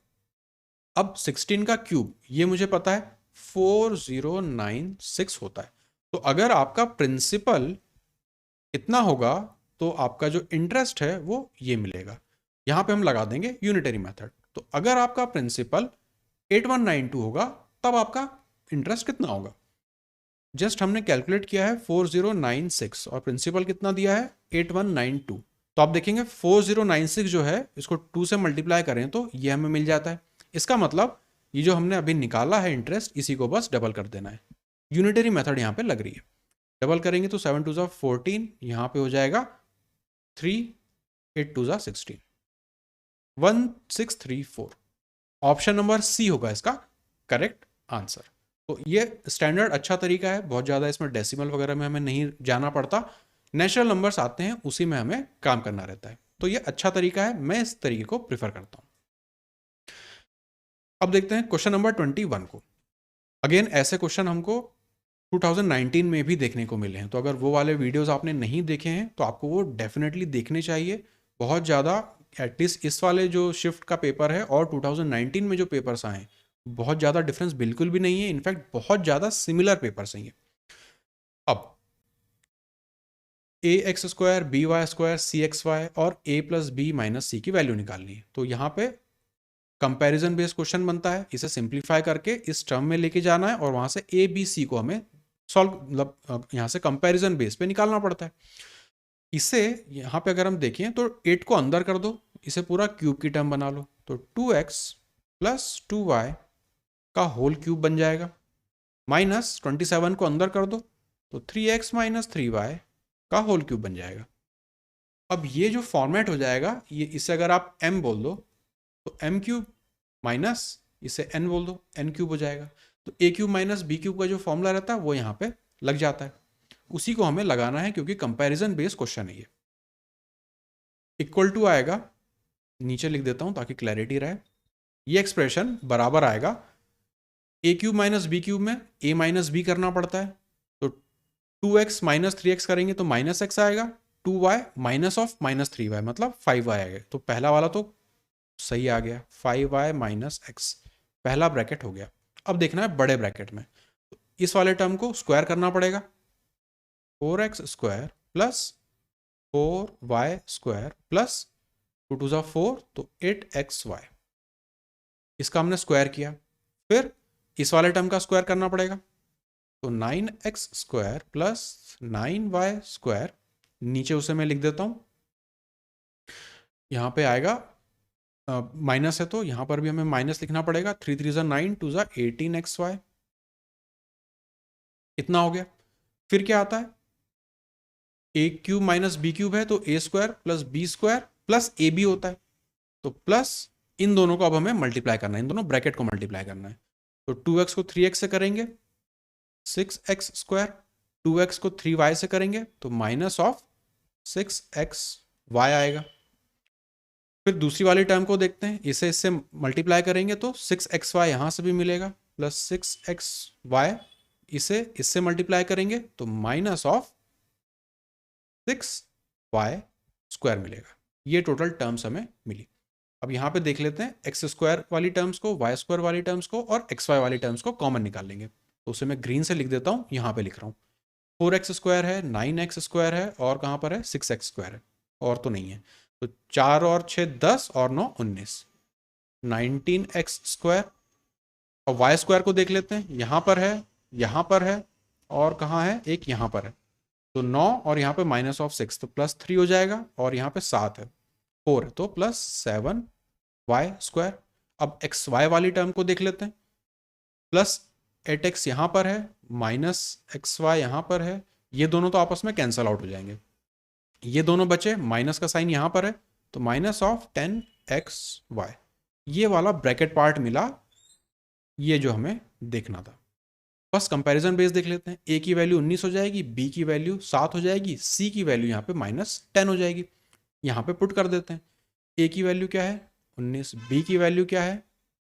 Speaker 1: अब 16 का क्यूब ये मुझे पता है 4096 होता है। तो अगर आपका प्रिंसिपल इतना होगा तो आपका जो इंटरेस्ट है वो ये मिलेगा। यहां पे हम लगा देंगे यूनिटरी मेथड। तो अगर आपका प्रिंसिपल 8192 होगा तब आपका इंटरेस्ट कितना होगा? जस्ट हमने कैलकुलेट किया है 4096 और प्रिंसिपल कितना दिया है 8192। तो आप देखेंगे 4096 जो है इसको 2 से मल्टीप्लाई करें तो ये हमें मिल जाता है। इसका मतलब ये जो हमने अभी निकाला है इंटरेस्ट, इसी को बस डबल कर देना है। यूनिटरी मेथड यहाँ पे लग रही है। डबल करेंगे तो 7 टू ज़ा 14, यहाँ पे हो जाएगा 3, 8 टू ज़ा 16, 1634। ऑप्शन नंबर सी होगा इसका करेक्ट आंसर। तो ये स्टैंडर्ड अच्छा तरीका है, बहुत ज़्यादा इसमें डेसिमल वगैरह में हमें नहीं जाना पड़ता। नेचुरल नंबर्स आते हैं उसी में हमें काम करना रहता है। तो ये अच्छा तरीका है, मैं इस तरीके को प्रिफर करता हूँ। अब देखते हैं क्वेश्चन नंबर 21 को। अगेन ऐसे क्वेश्चन हमको 2019 में भी देखने को मिले हैं। तो अगर वो वाले वीडियोस आपने नहीं देखे हैं तो आपको वो डेफिनेटली देखने चाहिए। बहुत ज़्यादा, एटलीस्ट इस वाले जो शिफ्ट का पेपर है और 2019 में जो पेपर्स आए हैं बहुत ज़्यादा डिफरेंस बिल्कुल भी नहीं है। इनफैक्ट बहुत ज़्यादा सिमिलर पेपर्स हैं ये। अब A X square B Y square C X Y और A plus B minus C की वैल्यू निकालनी है। तो यहाँ पे कंपैरिजन बेस्ड क्वेश्चन बनता है। इसे सिंप्लीफाई करके इस टर्म में लेके जाना है और वहां से ए बी सी को हमें सॉल्व, मतलब यहाँ से कंपैरिजन बेस पे निकालना पड़ता है। इसे यहाँ पे अगर हम देखें तो 8 को अंदर कर दो, इसे पूरा क्यूब की टर्म बना लो। तो 2x प्लस 2y का होल क्यूब बन जाएगा। माइनस 27 को अंदर कर दो तो 3x माइनस 3y का होल क्यूब बन जाएगा। अब ये जो फॉर्मेट हो जाएगा, ये इसे अगर आप m बोल दो तो m क्यूब माइनस इसे n बोल दो, n क्यूब हो जाएगा। तो a cube minus b cube का जो फॉर्मूला रहता है वो यहाँ पे लग जाता है। उसी को हमें लगाना है क्योंकि कंपैरिजन बेस्ड क्वेश्चन है ये। इक्वल टू आएगा, नीचे लिख देता हूं ताकि क्लैरिटी रहे। ये एक्सप्रेशन बराबर आएगा a cube minus b cube में a माइनस b करना पड़ता है। तो 2x माइनस 3x करेंगे तो माइनस x आएगा, 2y minus of minus 3y मतलब 5y आएगा। तो पहला वाला तो सही आ गया, 5y माइनस x पहला ब्रैकेट हो गया। अब देखना है बड़े ब्रैकेट में, तो इस वाले टर्म को स्क्वायर करना पड़ेगा। 4x square plus 4y square plus 2 two ज़ा 4 तो 8xy, इसका हमने स्क्वायर किया। फिर इस वाले टर्म का स्क्वायर करना पड़ेगा। तो 9x square plus 9y square, नीचे उसे मैं लिख देता हूं। यहां पे आएगा माइनस है तो यहां पर भी हमें माइनस लिखना पड़ेगा। 3 3 ज़ा 9 2 ज़ा 18xy, इतना हो गया। फिर क्या आता है, A cube minus B cube है तो A square plus B square plus A B होता है। तो प्लस इन दोनों को अब हमें मल्टीप्लाई करना है, इन दोनों ब्रैकेट को मल्टीप्लाई करना है। तो 2x को 3x से करेंगे 6x स्क्वायर, 2x को 3y से करेंगे तो माइनस ऑफ 6xy आएगा। फिर दूसरी वाली टर्म को देखते हैं, इसे इससे मल्टीप्लाई करेंगे तो 6xy यहां से भी मिलेगा प्लस 6xy, इसे इससे मल्टीप्लाई करेंगे तो माइनस ऑफ 6y स्क्वायर मिलेगा। ये टोटल टर्म्स हमें मिली। अब यहाँ पे देख लेते हैं एक्स स्क्वायर वाली टर्म्स को, वाई स्क्वायर वाली टर्म्स को और एक्स वाई वाली टर्म्स को कॉमन निकाल लेंगे। तो उसे मैं ग्रीन से लिख देता हूँ, यहाँ पे लिख रहा हूँ। 4x स्क्वायर है, 9x स्क्वायर है और कहाँ पर है 6x स्क्वायर है, और तो नहीं है। तो 4 और 6 10 और 9 19, 19x स्क्वायर। और वाई स्क्वायर को देख लेते हैं, यहाँ पर है, यहाँ पर है और कहाँ है, एक यहाँ पर है। तो 9 और यहाँ पे माइनस ऑफ 6 तो प्लस 3 हो जाएगा और यहाँ पे 7 है, 4 है तो प्लस 7y स्क्वायर। अब एक्स वाई वाली टर्म को देख लेते हैं, प्लस 8x यहाँ पर है, माइनस एक्स वाई यहाँ पर है। ये दोनों तो आपस में कैंसल आउट हो जाएंगे, ये दोनों बचे, माइनस का साइन यहाँ पर है तो माइनस ऑफ 10xy। ये वाला ब्रैकेट पार्ट मिला, ये जो हमें देखना था। बस कंपैरिजन बेस देख लेते हैं। ए की वैल्यू 19 हो जाएगी, बी की वैल्यू 7 हो जाएगी, सी की वैल्यू यहाँ पे माइनस 10 हो जाएगी। यहाँ पे पुट कर देते हैं। ए की वैल्यू क्या है 19, बी की वैल्यू क्या है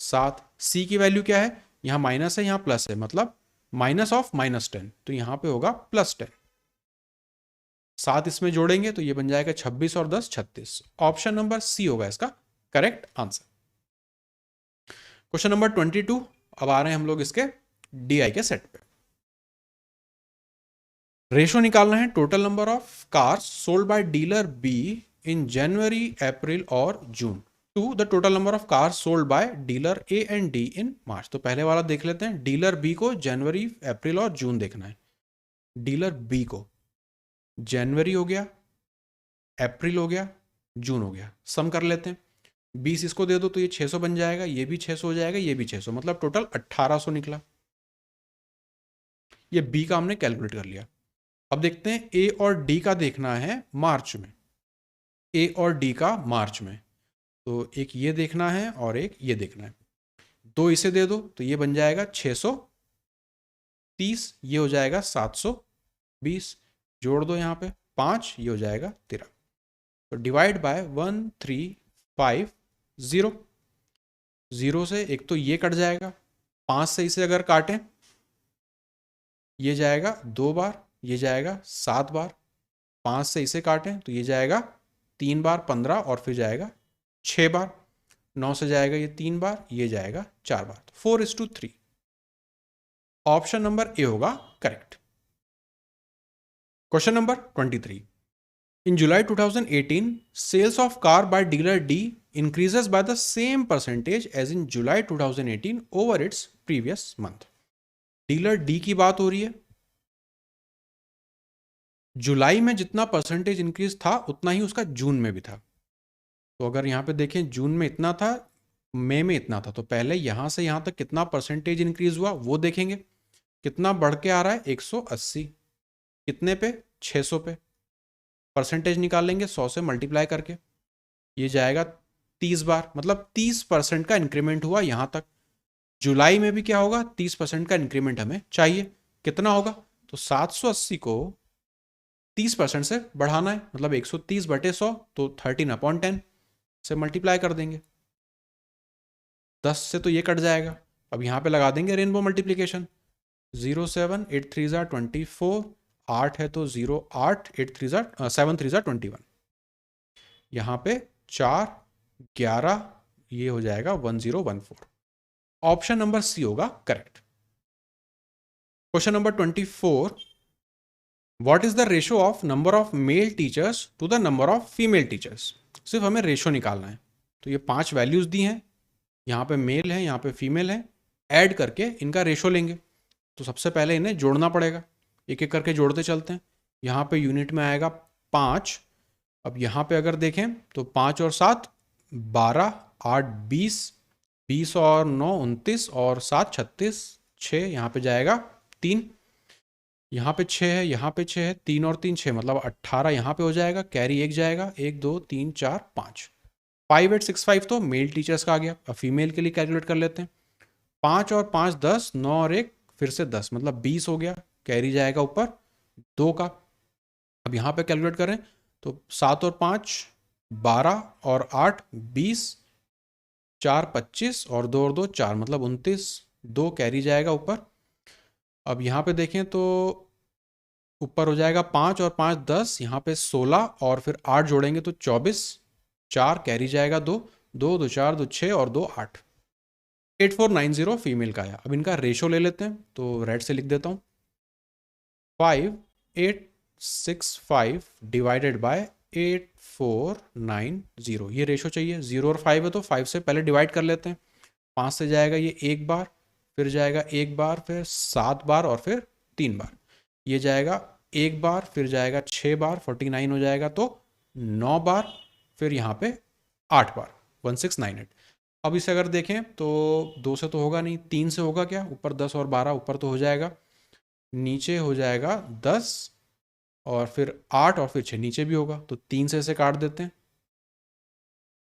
Speaker 1: 7। सी की वैल्यू क्या है, यहाँ माइनस है यहाँ प्लस है, मतलब माइनस ऑफ -10, तो यहाँ पे होगा +10। 7 इसमें जोड़ेंगे तो ये बन जाएगा 26 और 10 36। ऑप्शन नंबर सी होगा इसका करेक्ट आंसर। Question number 22। अब आ रहे हैं हम लोग इसके DI के सेट पे। रेशो निकालना है total number of cars sold by dealer B in January, April और June to the total number of cars sold by dealer A and D in March. तो पहले वाला देख लेते हैं, डीलर बी को जनवरी, अप्रैल और जून देखना है। डीलर बी को जनवरी हो गया, अप्रैल हो गया, जून हो गया, सम कर लेते हैं। 20 इसको दे दो तो ये 600 बन जाएगा, ये भी 600 हो जाएगा, ये भी 600, मतलब टोटल 1800 निकला। ये बी का हमने कैलकुलेट कर लिया। अब देखते हैं ए और डी का देखना है मार्च में। ए और डी का मार्च में, तो एक ये देखना है और एक ये देखना है। 2 इसे दे दो तो ये बन जाएगा 630, ये हो जाएगा 720, जोड़ दो यहाँ पे 5, ये हो जाएगा 13। तो डिवाइड बाय 1350, 0 से एक तो ये कट जाएगा, 5 से इसे अगर काटें ये जाएगा 2 बार, ये जाएगा 7 बार, 5 से इसे काटें तो ये जाएगा 3 बार 15 और फिर जाएगा 6 बार, 9 से जाएगा ये 3 बार, ये जाएगा 4 बार, 4:3। ऑप्शन नंबर ए होगा correct. Question number 23। In July 2018, sales of car by dealer D increases by the same percentage as in July 2018 over its previous month. Dealer D की बात हो रही है। जुलाई में जितना परसेंटेज इंक्रीज था उतना ही उसका जून में भी था। तो अगर यहाँ पे देखें जून में इतना था, मई में इतना था, तो पहले यहाँ से यहाँ तक कितना परसेंटेज इंक्रीज हुआ वो देखेंगे। कितना बढ़ के आ रहा है, 180। कितने पे, 600 पे। परसेंटेज निकालेंगे 100 से मल्टीप्लाई करके, ये जाएगा 30 बार, मतलब 30% का इंक्रीमेंट हुआ यहाँ तक। जुलाई में भी क्या होगा, 30% का इंक्रीमेंट हमें चाहिए। कितना होगा, तो 780 को 30% से बढ़ाना है, मतलब 130/100, तो 13/10 से मल्टीप्लाई कर देंगे। 10 से तो ये कट जाएगा। अब यहाँ पे लगा देंगे रेनबो मल्टीप्लीकेशन। 0 7 8 3 24, 8 है तो 0 8 8 3 7 3 21, यहाँ पे 4 11, ये हो जाएगा 1014। ऑप्शन नंबर सी होगा correct. Question number 24। What is the ratio of number of male teachers to the number of female teachers. सिर्फ हमें रेशो निकालना है। तो ये 5 वैल्यूज दी हैं, यहाँ पे मेल है, यहाँ पे फीमेल है, ऐड करके इनका रेशो लेंगे। तो सबसे पहले इन्हें जोड़ना पड़ेगा, एक एक करके जोड़ते चलते हैं। यहाँ पे यूनिट में आएगा 5। अब यहाँ पे अगर देखें तो 5 और 7 12, 8 20, 20 और 9 29 और 7 36, 6 यहाँ पे जाएगा 3, यहाँ पे 6 है, यहाँ पे 6 है, 3 और 3 6, मतलब 18 यहाँ पे हो जाएगा, कैरी 1 जाएगा, 1 2 3 4 5, 5865 तो मेल टीचर्स का आ गया। अब फीमेल के लिए कैलकुलेट कर लेते हैं। 5 और 5 10, 9 और 1 फिर से 10, मतलब 20 हो गया, कैरी जाएगा ऊपर 2 का। अब यहाँ पे कैलकुलेट करें तो 7 और 5 12 और 8 20, 4 25 और 2 और 2 4, मतलब 29, 2 कैरी जाएगा ऊपर। अब यहाँ पे देखें तो ऊपर हो जाएगा 5 और 5 10, यहाँ पे 16 और फिर 8 जोड़ेंगे तो 24, 4 कैरी जाएगा 2 2 2 4 2 6 और 2 8, 8490 फीमेल का आया। अब इनका रेशो ले लेते हैं, तो रेड से लिख देता हूँ। 5865 डिवाइडेड बाय 8490, ये रेशो चाहिए। 0 और 5 है तो 5 से पहले डिवाइड कर लेते हैं। 5 से जाएगा ये 1 बार, फिर जाएगा 1 बार, फिर 7 बार और फिर 3 बार, ये जाएगा 1 बार, फिर जाएगा 6 बार, 49 हो जाएगा, तो 9 बार, फिर यहाँ पे 8 बार, 1698। अब इसे अगर देखें तो 2 से तो होगा नहीं, 3 से होगा क्या, ऊपर 10 और 12 ऊपर तो हो जाएगा, नीचे हो जाएगा 10 और फिर 8 और फिर 6 नीचे भी होगा, तो 3 से इसे काट देते हैं।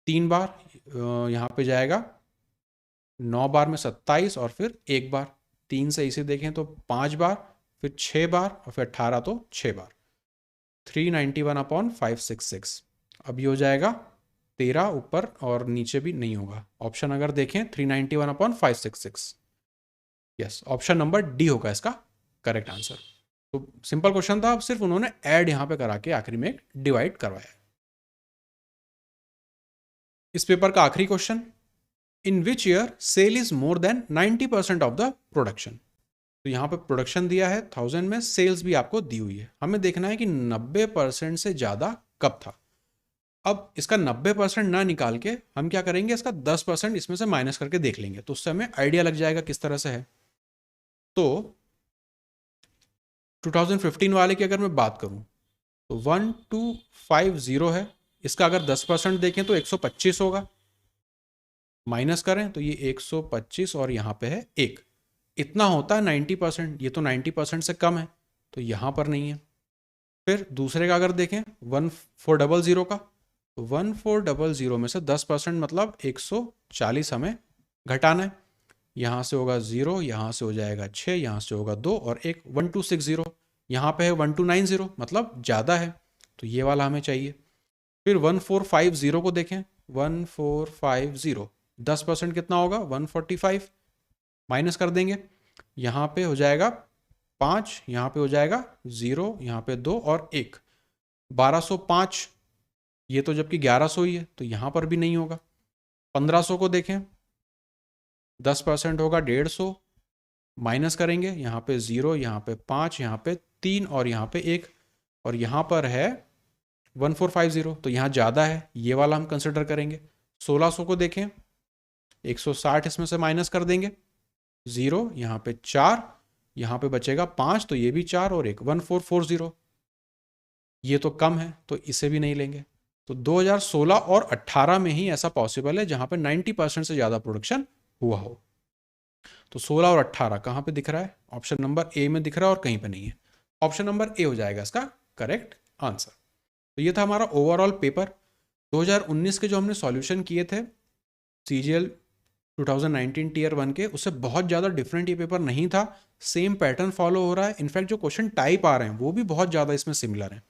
Speaker 1: 3 बार यहाँ पे जाएगा, 9 बार में 27 और फिर 1 बार, 3 से इसे देखें तो 5 बार, फिर 6 बार और फिर 18 तो 6 बार, 391/566। अब ये हो जाएगा 13 ऊपर और नीचे भी नहीं होगा। ऑप्शन अगर देखें 391/566, यस, ऑप्शन नंबर डी होगा इसका करेक्ट आंसर। तो सिंपल क्वेश्चन था, अब सिर्फ उन्होंने ऐड यहां पे करा के आखिरी में एक डिवाइड करवाया। इस पेपर का आखिरी question, in which year cell is more than 90% of the production. तो यहां पे प्रोडक्शन दिया है 1000 में, सेल्स भी आपको दी हुई है, हमें देखना है कि 90% से ज्यादा कब था। अब इसका 90% ना निकाल के हम क्या करेंगे, इसका 10% इसमें से माइनस करके देख लेंगे, तो उससे हमें आइडिया लग जाएगा किस तरह से है। तो 2015 वाले की अगर मैं बात करूं तो 1250 है, इसका अगर 10% देखें तो 125 होगा, माइनस करें तो ये 125 और यहाँ पे है 1, इतना होता है 90%। ये तो 90% से कम है, तो यहाँ पर नहीं है। फिर दूसरे का अगर देखें 1400 का, तो 1400 में से 10% मतलब 140 हमें घटाना है। यहाँ से होगा 0, यहाँ से हो जाएगा 6, यहाँ से होगा 2 और एक 1260, यहाँ पे है 1290 मतलब ज़्यादा है, तो ये वाला हमें चाहिए। फिर 1450 को देखें, 1450 10% कितना होगा 145, माइनस कर देंगे, यहाँ पे हो जाएगा 5, यहाँ पे हो जाएगा 0, यहाँ पे 2 और 1, 1205, ये तो जबकि 1100 ही है, तो यहाँ पर भी नहीं होगा। 1500 को देखें, 10% होगा 150, माइनस करेंगे, यहाँ पे 0, यहाँ पे 5, यहाँ पे 3 और यहाँ पे 1, और यहाँ पर है 1450, तो यहाँ ज़्यादा है, ये वाला हम कंसिडर करेंगे। 1600 को देखें, 160 इसमें से माइनस कर देंगे, 0, यहाँ पे 4, यहाँ पे बचेगा 5, तो ये भी 4 और 1, 1440, ये तो कम है, तो इसे भी नहीं लेंगे। तो 2016 और 18 में ही ऐसा पॉसिबल है जहाँ पे 90% से ज़्यादा प्रोडक्शन हुआ हो। तो 16 और 18 कहाँ पे दिख रहा है, ऑप्शन नंबर ए में दिख रहा है और कहीं पे नहीं है। ऑप्शन नंबर ए हो जाएगा इसका करेक्ट आंसर। तो ये था हमारा ओवरऑल पेपर 2019 के जो हमने सॉल्यूशन किए थे CGL 2019 टीयर 1 के, उससे बहुत ज़्यादा डिफरेंट ये पेपर नहीं था, सेम पैटर्न फॉलो हो रहा है। इनफैक्ट जो क्वेश्चन टाइप आ रहे हैं वो भी बहुत ज़्यादा इसमें सिमिलर है,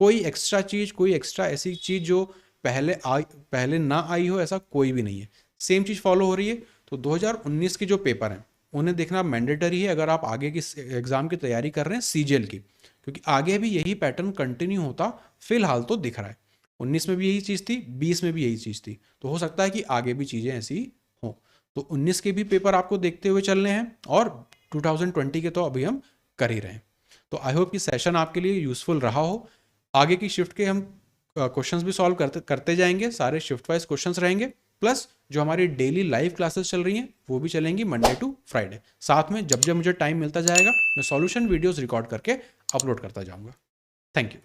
Speaker 1: कोई एक्स्ट्रा चीज़, कोई एक्स्ट्रा ऐसी चीज़ जो पहले ना आई हो ऐसा कोई भी नहीं है, सेम चीज़ फॉलो हो रही है। तो 2019 के जो पेपर हैं उन्हें देखना मैंडेटरी है अगर आप आगे की एग्ज़ाम की तैयारी कर रहे हैं CGL की, क्योंकि आगे भी यही पैटर्न कंटिन्यू होता फिलहाल तो दिख रहा है। 19 में भी यही चीज़ थी, 20 में भी यही चीज़ थी, तो हो सकता है कि आगे भी चीज़ें ऐसी हों। तो 19 के भी पेपर आपको देखते हुए चलने हैं और 2020 के तो अभी हम कर ही रहे हैं। तो आई होप कि सेशन आपके लिए यूजफुल रहा हो। आगे की शिफ्ट के हम क्वेश्चंस भी सॉल्व करते जाएंगे, सारे शिफ्ट वाइज क्वेश्चंस रहेंगे, प्लस जो हमारी डेली लाइव क्लासेस चल रही हैं वो भी चलेंगी मंडे टू फ्राइडे। साथ में जब जब मुझे टाइम मिलता जाएगा मैं सॉल्यूशन वीडियोस रिकॉर्ड करके अपलोड करता जाऊंगा। Thank you.